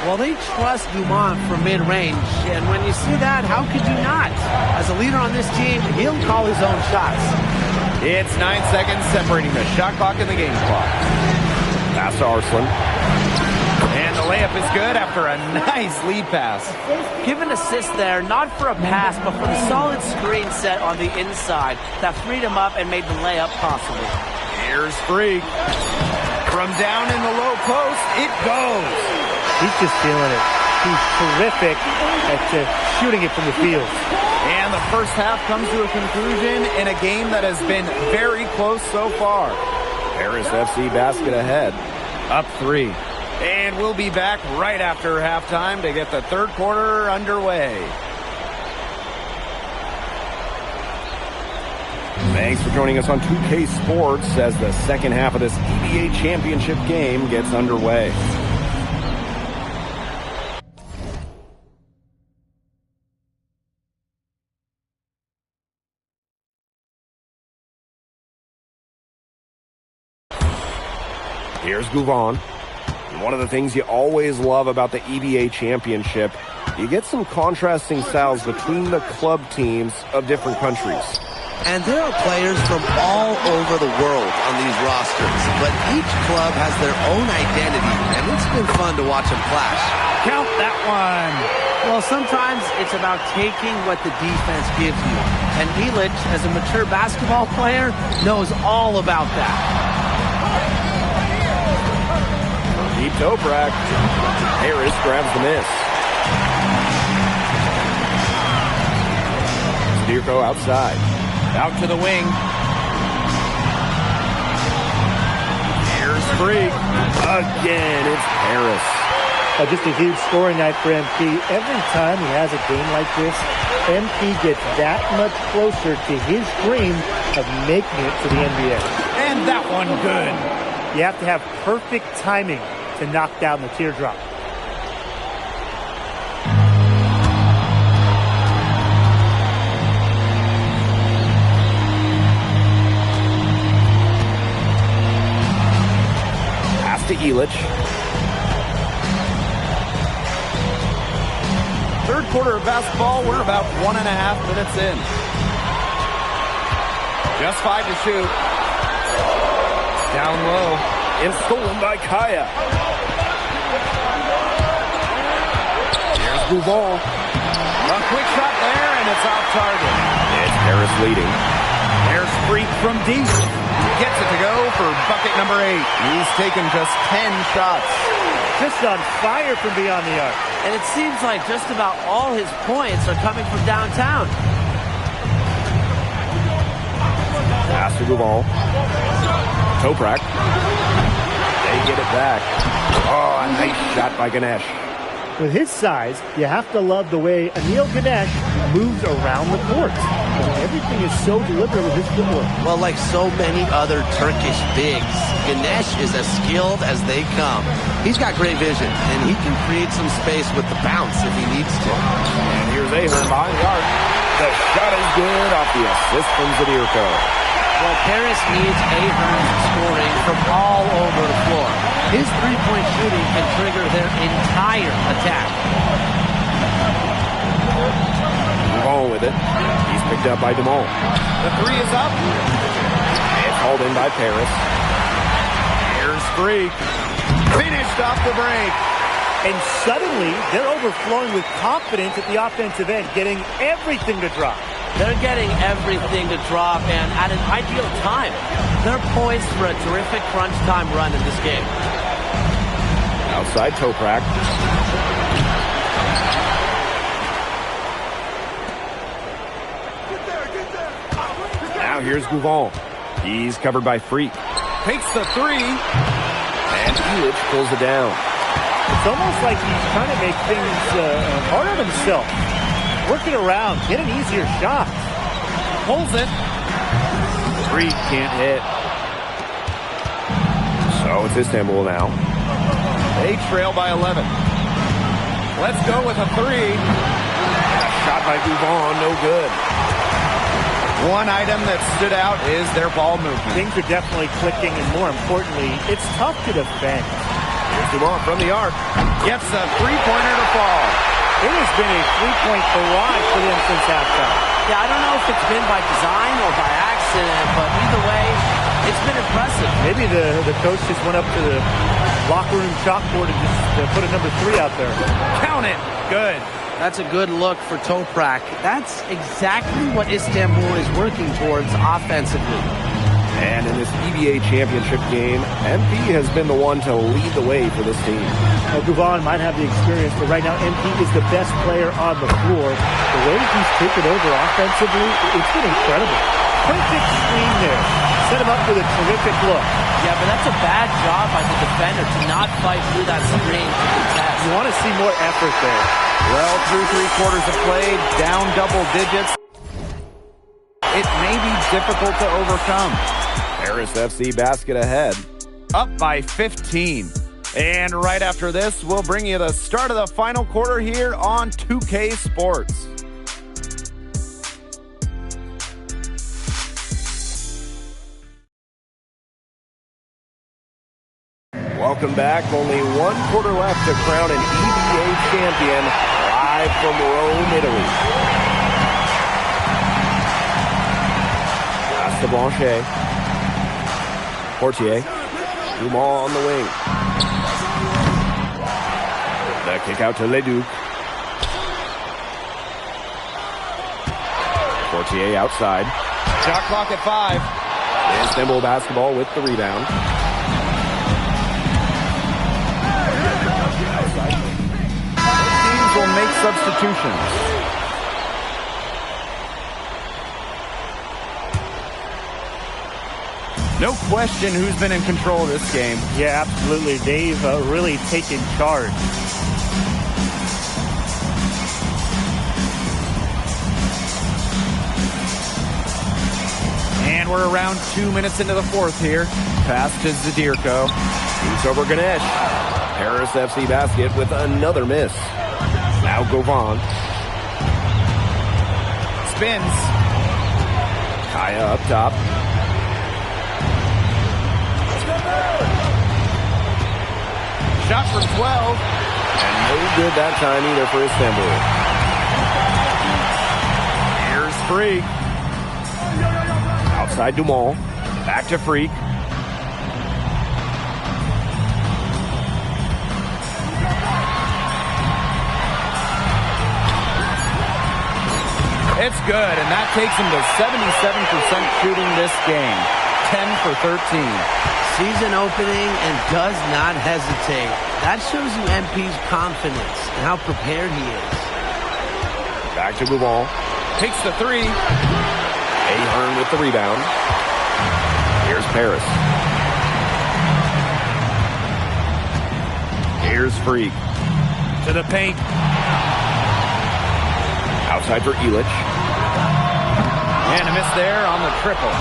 Well, they trust Dumont from mid-range, and when you see that, how could you not? As a leader on this team, he'll call his own shots. It's 9 seconds separating the shot clock and the game clock. Pass to Arslan. And the layup is good after a nice lead pass. Give an assist there, not for a pass, but for the solid screen set on the inside that freed him up and made the layup possible. Here's Freak. From down in the low post, it goes. He's just feeling it. He's terrific at shooting it from the field. And the first half comes to a conclusion in a game that has been very close so far. Paris FC basket ahead. Up 3. And we'll be back right after halftime to get the third quarter underway. Thanks for joining us on 2K Sports as the second half of this EBA championship game gets underway. Here's Gouvan. And one of the things you always love about the EBA championship you get some contrasting styles between the club teams of different countries. And there are players from all over the world on these rosters, but each club has their own identity, and it's been fun to watch them clash. Count that one. Well, sometimes it's about taking what the defense gives you. And Ilic, as a mature basketball player, knows all about that. Deep Toprak. Harris grabs the miss. Dirko outside. Out to the wing. Here's Freak. Again, it's Harris. Just a huge scoring night for MP. Every time he has a game like this, MP gets that much closer to his dream of making it to the NBA. And that one good. You have to have perfect timing to knock down the teardrop. To Ilic. Third quarter of basketball, we're about 1.5 minutes in. Just 5 to shoot. Down low. And stolen by Kaya. Here's Duval. A quick shot there, and it's off target. It's Harris leading. There's Freak from deep. Gets it to go for bucket number 8. He's taken just 10 shots. Just on fire from beyond the arc. And it seems like just about all his points are coming from downtown. Pass to Duval. Toprak. They get it back. Oh, a nice shot by Ganesh. With his size, you have to love the way Anil Ganesh moves around the court. Everything is so deliberate with his footwork. Well, like so many other Turkish bigs, Ganesh is as skilled as they come. He's got great vision, and he can create some space with the bounce if he needs to. And here's Ahern behind the arc. The shot is good off the assist from Zadirko. Well, Paris needs Ahern scoring from all over the floor. His three-point shooting can trigger their entire attack. Duval with it. He's picked up by DeMol. The three is up. It's hauled in by Paris. Here's Freak. Finished off the break. And suddenly, they're overflowing with confidence at the offensive end, getting everything to drop. They're getting everything to drop, and at an ideal time. They're poised for a terrific crunch time run in this game. Outside Toprak. Now here's Gouvon. He's covered by Freak. Takes the three. And Ilic pulls it down. It's almost like he's trying to make things hard on himself. Working around, getting easier shots. Pulls it. Freak can't hit. So it's Istanbul now. They trail by 11. Let's go with a three. A shot by Gouvon, no good. One item that stood out is their ball movement. Things are definitely clicking, and more importantly, it's tough to defend. Here's Dumont from the arc. Gets a three-pointer to fall. It has been a three-point barrage for them since halftime. Yeah, I don't know if it's been by design or by accident, but either way, it's been impressive. Maybe the coach just went up to the locker room chalkboard and just put a number 3 out there. Count it. Good. That's a good look for Toprak. That's exactly what Istanbul is working towards offensively. And in this EBA championship game, MP has been the one to lead the way for this team. Well, Gouvon might have the experience, but right now MP is the best player on the floor. The way he's taken over offensively, it's been incredible. Perfect screen there. Set him up with a terrific look. Yeah, but that's a bad job by the defender to not fight through that screen to contest. You want to see more effort there. Well, through 3 quarters of play, down double digits. It may be difficult to overcome. Paris FC basket ahead. Up by 15. And right after this, we'll bring you the start of the final quarter here on 2K Sports. Welcome back. Only 1 quarter left to crown an EBA champion live from Rome, Italy. Pass to Blanchet. Portier. Dumont on the wing. The kick out to Leduc. Portier outside. Shot clock at 5. Istanbul basketball with the rebound. Teams will make substitutions. No question who's been in control of this game. Yeah, absolutely. They've really taken charge. And we're around 2 minutes into the fourth here. Pass to Zadirko. Shoots over Ganesh. Paris FC basket with another miss. Now Govan. Spins. Kaya up top. Shot from 12. And no good that time either for Istanbul. Here's Freak. Outside Dumont. Back to Freak. It's good, and that takes him to 77% shooting this game. 10 for 13. Season opening and does not hesitate. That shows you MP's confidence and how prepared he is. Back to Gouvon. Takes the 3. Ahern with the rebound. Here's Paris. Here's Freak. To the paint. Outside for Illich. And a miss there on the triple.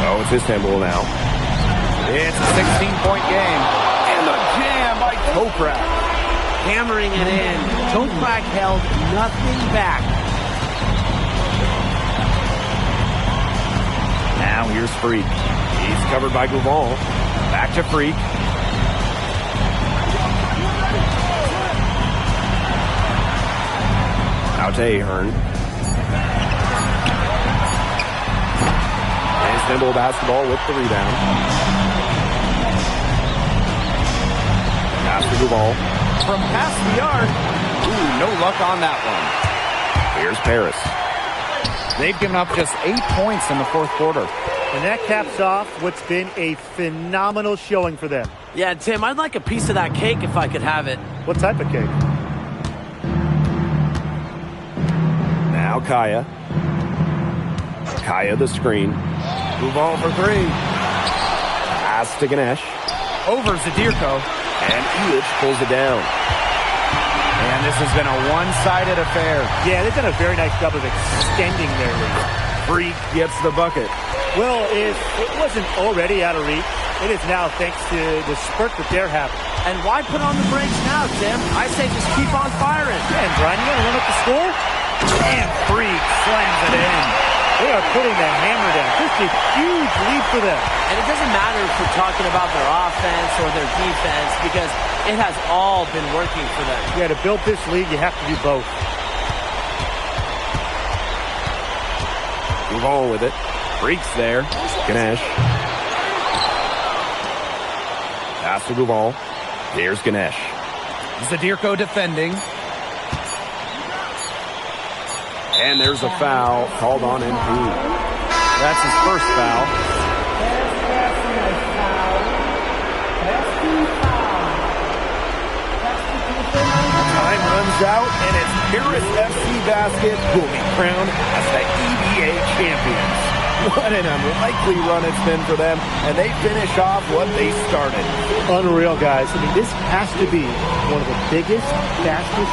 So it's Istanbul now. It's a 16-point game. And the jam by Toprak. Hammering it in. Toprak held nothing back. Now here's Freak. He's covered by Gouvon. Back to Freak. Out to Ahern. Istanbul basketball with the rebound. Pass to Gouvon. From past the arc. Ooh, no luck on that one. Here's Paris. They've given up just 8 points in the fourth quarter. And that caps off what's been a phenomenal showing for them. Yeah, Tim, I'd like a piece of that cake if I could have it. What type of cake? Now Kaya. Kaya the screen. Gouvon for 3. Pass to Ganesh. Over Zadirko. And Illich pulls it down. And this has been a one-sided affair. Yeah, they've done a very nice job of extending their lead. Freak gets the bucket. Well, if it wasn't already out of reach, it is now thanks to the spurt that they're having. And why put on the brakes now, Tim? I say just keep on firing. Yeah, and Brian, you want to run up the score? And Freak slams it in. They are putting the hammer down. Just a huge lead for them. And it doesn't matter if we're talking about their offense or their defense because it has all been working for them. Yeah, to build this lead, you have to do both. Gouvon with it. Freak's there. Ganesh. Pass to Gouvon. Here's Ganesh. Zadirko defending. And there's a foul called on MP. That's his first foul. Time runs out, and it's Paris FC Basket who will be crowned as the EBA champions. What an unlikely run it's been for them, and they finish off what they started. Unreal, guys. I mean, this has to be one of the biggest, fastest...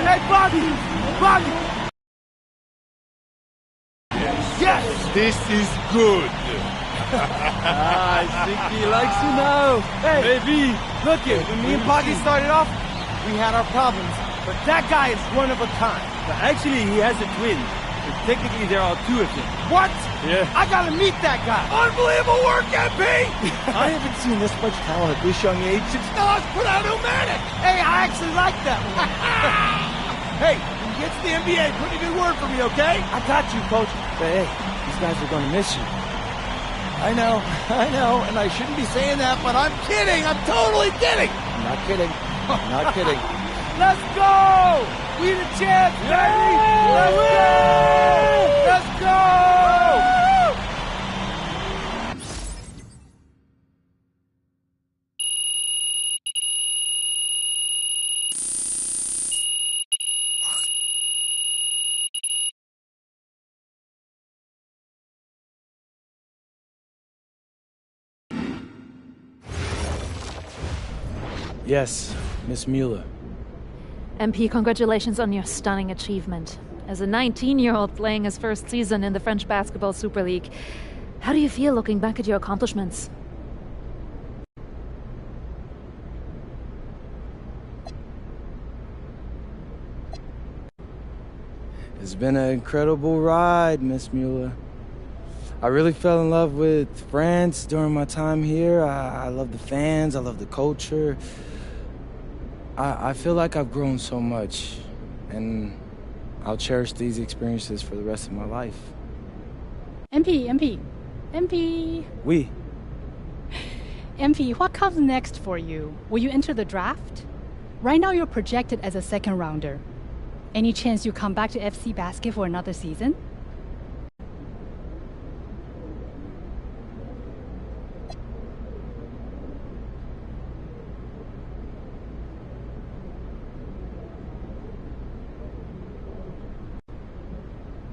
Hey, Bobby! Bobby! Yes! This is good. I think he likes you now. Hey, baby, look it. When me and Bobby started off, we had our problems. But that guy is one of a kind. Actually, he has a twin. Technically, there are two of them. What? Yeah. I gotta meet that guy. Unbelievable work, MP! I haven't seen this much talent at this young age since Nas put out Pneumatic! Hey, I actually like that one. Hey, when you get to the NBA, put in a good word for me, okay? I got you, Coach. But hey, these guys are gonna miss you. I know, and I shouldn't be saying that, but I'm kidding. I'm totally kidding. I'm not kidding. I'm not kidding. Let's go! We the champs, baby! Let's go! Let's go! Yes, Miss Mueller. MP, congratulations on your stunning achievement. As a 19-year-old playing his first season in the French Basketball Super League, how do you feel looking back at your accomplishments? It's been an incredible ride, Miss Mueller. I really fell in love with France during my time here. I love the fans, I love the culture. I feel like I've grown so much, and I'll cherish these experiences for the rest of my life. MP. Oui. MP, what comes next for you? Will you enter the draft? Right now you're projected as a second rounder. Any chance you come back to FC Basket for another season?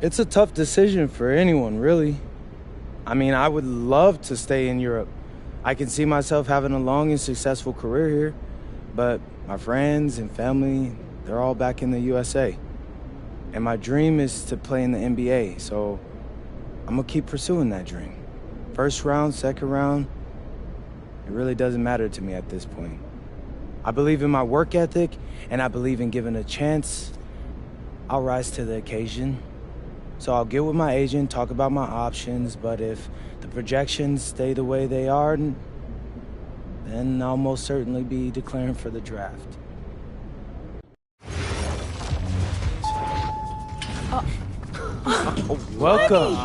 It's a tough decision for anyone, really. I mean, I would love to stay in Europe. I can see myself having a long and successful career here, but my friends and family, they're all back in the USA. And my dream is to play in the NBA, so I'm gonna keep pursuing that dream. First round, second round, it really doesn't matter to me at this point. I believe in my work ethic, and I believe in giving a chance. I'll rise to the occasion. So I'll get with my agent, talk about my options, but if the projections stay the way they are, then I'll most certainly be declaring for the draft. Welcome.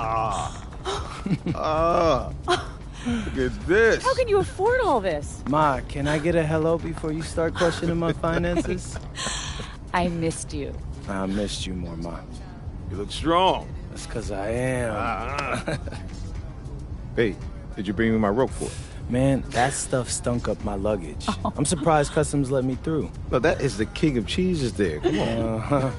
Look at this. How can you afford all this? Ma, can I get a hello before you start questioning my finances? I missed you. I missed you more, Ma. You look strong. That's because I am. Hey, did you bring me my rope for it? Man, that stuff stunk up my luggage. I'm surprised customs let me through. No, that is the king of cheeses there. Come on.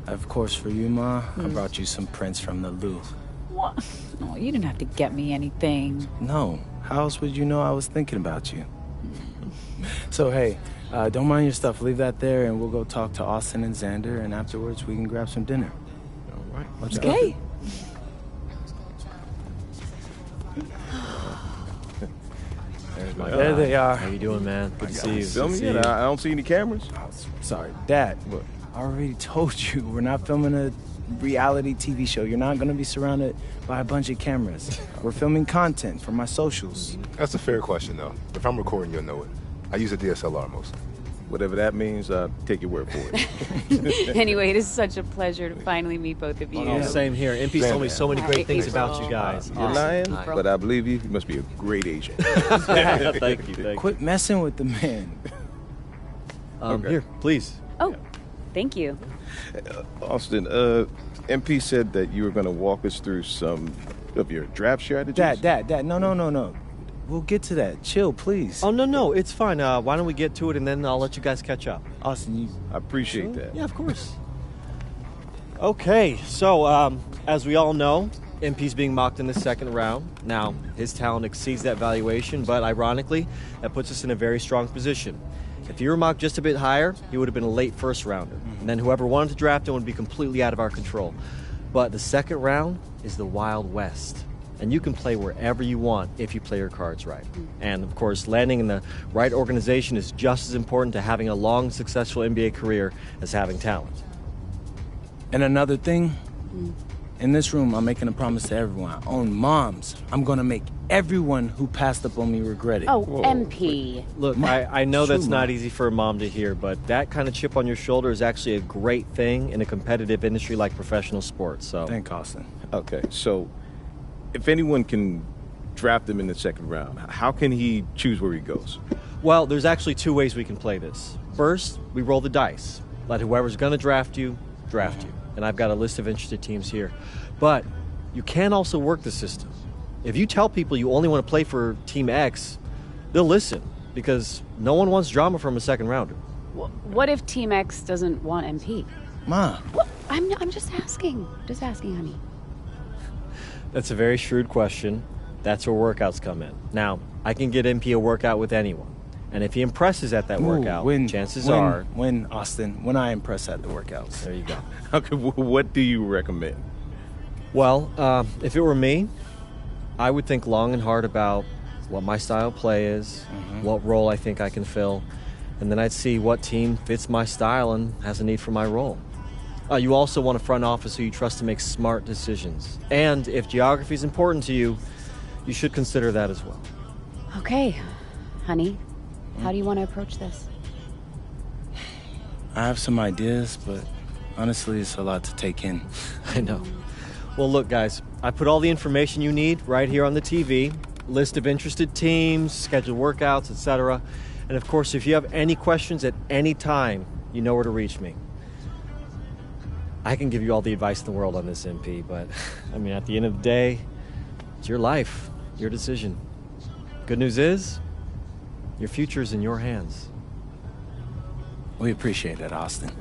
Of course, for you, Ma, I brought you some prints from the Louvre. What? No, you didn't have to get me anything. No. How else would you know I was thinking about you? So, hey, don't mind your stuff. Leave that there, and we'll go talk to Austin and Xander, and afterwards we can grab some dinner. All right. Let's go. Okay. There they are. How you doing, man? Good to see you. Filming it? I don't see any cameras. Oh, sorry, Dad. What? I already told you, we're not filming a reality TV show. You're not going to be surrounded by a bunch of cameras. We're filming content for my socials. That's a fair question, though. If I'm recording, you'll know it. I use a DSLR mostly. Whatever that means, take your word for it. Anyway, it is such a pleasure to finally meet both of you. Oh, same here. MP's told me so many great things about you guys. You're lying, but I believe you. You must be a great agent. Thank you. Quit messing with the man. Okay. Here, please. Oh, thank you. Austin, MP said that you were going to walk us through some of your draft strategies. Dad, no. We'll get to that. Chill, please. Oh, no, it's fine. Why don't we get to it, and then I'll let you guys catch up. Austin, I appreciate that. Yeah, of course. Okay, so as we all know, MP's being mocked in the second round. Now, his talent exceeds that valuation, but ironically, that puts us in a very strong position. If he were mocked just a bit higher, he would have been a late first rounder. And then whoever wanted to draft him would be completely out of our control. But the second round is the Wild West. And you can play wherever you want if you play your cards right. And of course, landing in the right organization is just as important to having a long, successful NBA career as having talent. And another thing, In this room, I'm making a promise to everyone. I own moms. I'm gonna make everyone who passed up on me regret it. Oh, MP. Look, I know that's not easy for a mom to hear, but that kind of chip on your shoulder is actually a great thing in a competitive industry like professional sports. So, thank Austin. Okay, so if anyone can draft him in the second round, how can he choose where he goes? well, there's actually two ways we can play this. First, we roll the dice. Let whoever's going to draft you. And I've got a list of interested teams here. But you can also work the system. If you tell people you only want to play for Team X, they'll listen because no one wants drama from a second rounder. What if Team X doesn't want MP? Ma. I'm just asking. Just asking, honey. That's a very shrewd question. That's where workouts come in. Now, I can get MP a workout with anyone. And if he impresses at that workout, chances are... Austin, when I impress at the workouts. There you go. Okay, what do you recommend? Well, if it were me, I would think long and hard about what my style of play is, what role I think I can fill, and then I'd see what team fits my style and has a need for my role. You also want a front office who you trust to make smart decisions. And if geography is important to you, you should consider that as well. Okay, honey. How do you want to approach this? I have some ideas, but honestly, it's a lot to take in. I know. Well, look, guys, I put all the information you need right here on the TV. List of interested teams, scheduled workouts, etc. And of course, if you have any questions at any time, you know where to reach me. I can give you all the advice in the world on this, MP, but I mean, at the end of the day, it's your life, your decision. Good news is, your future is in your hands. We appreciate it, Austin.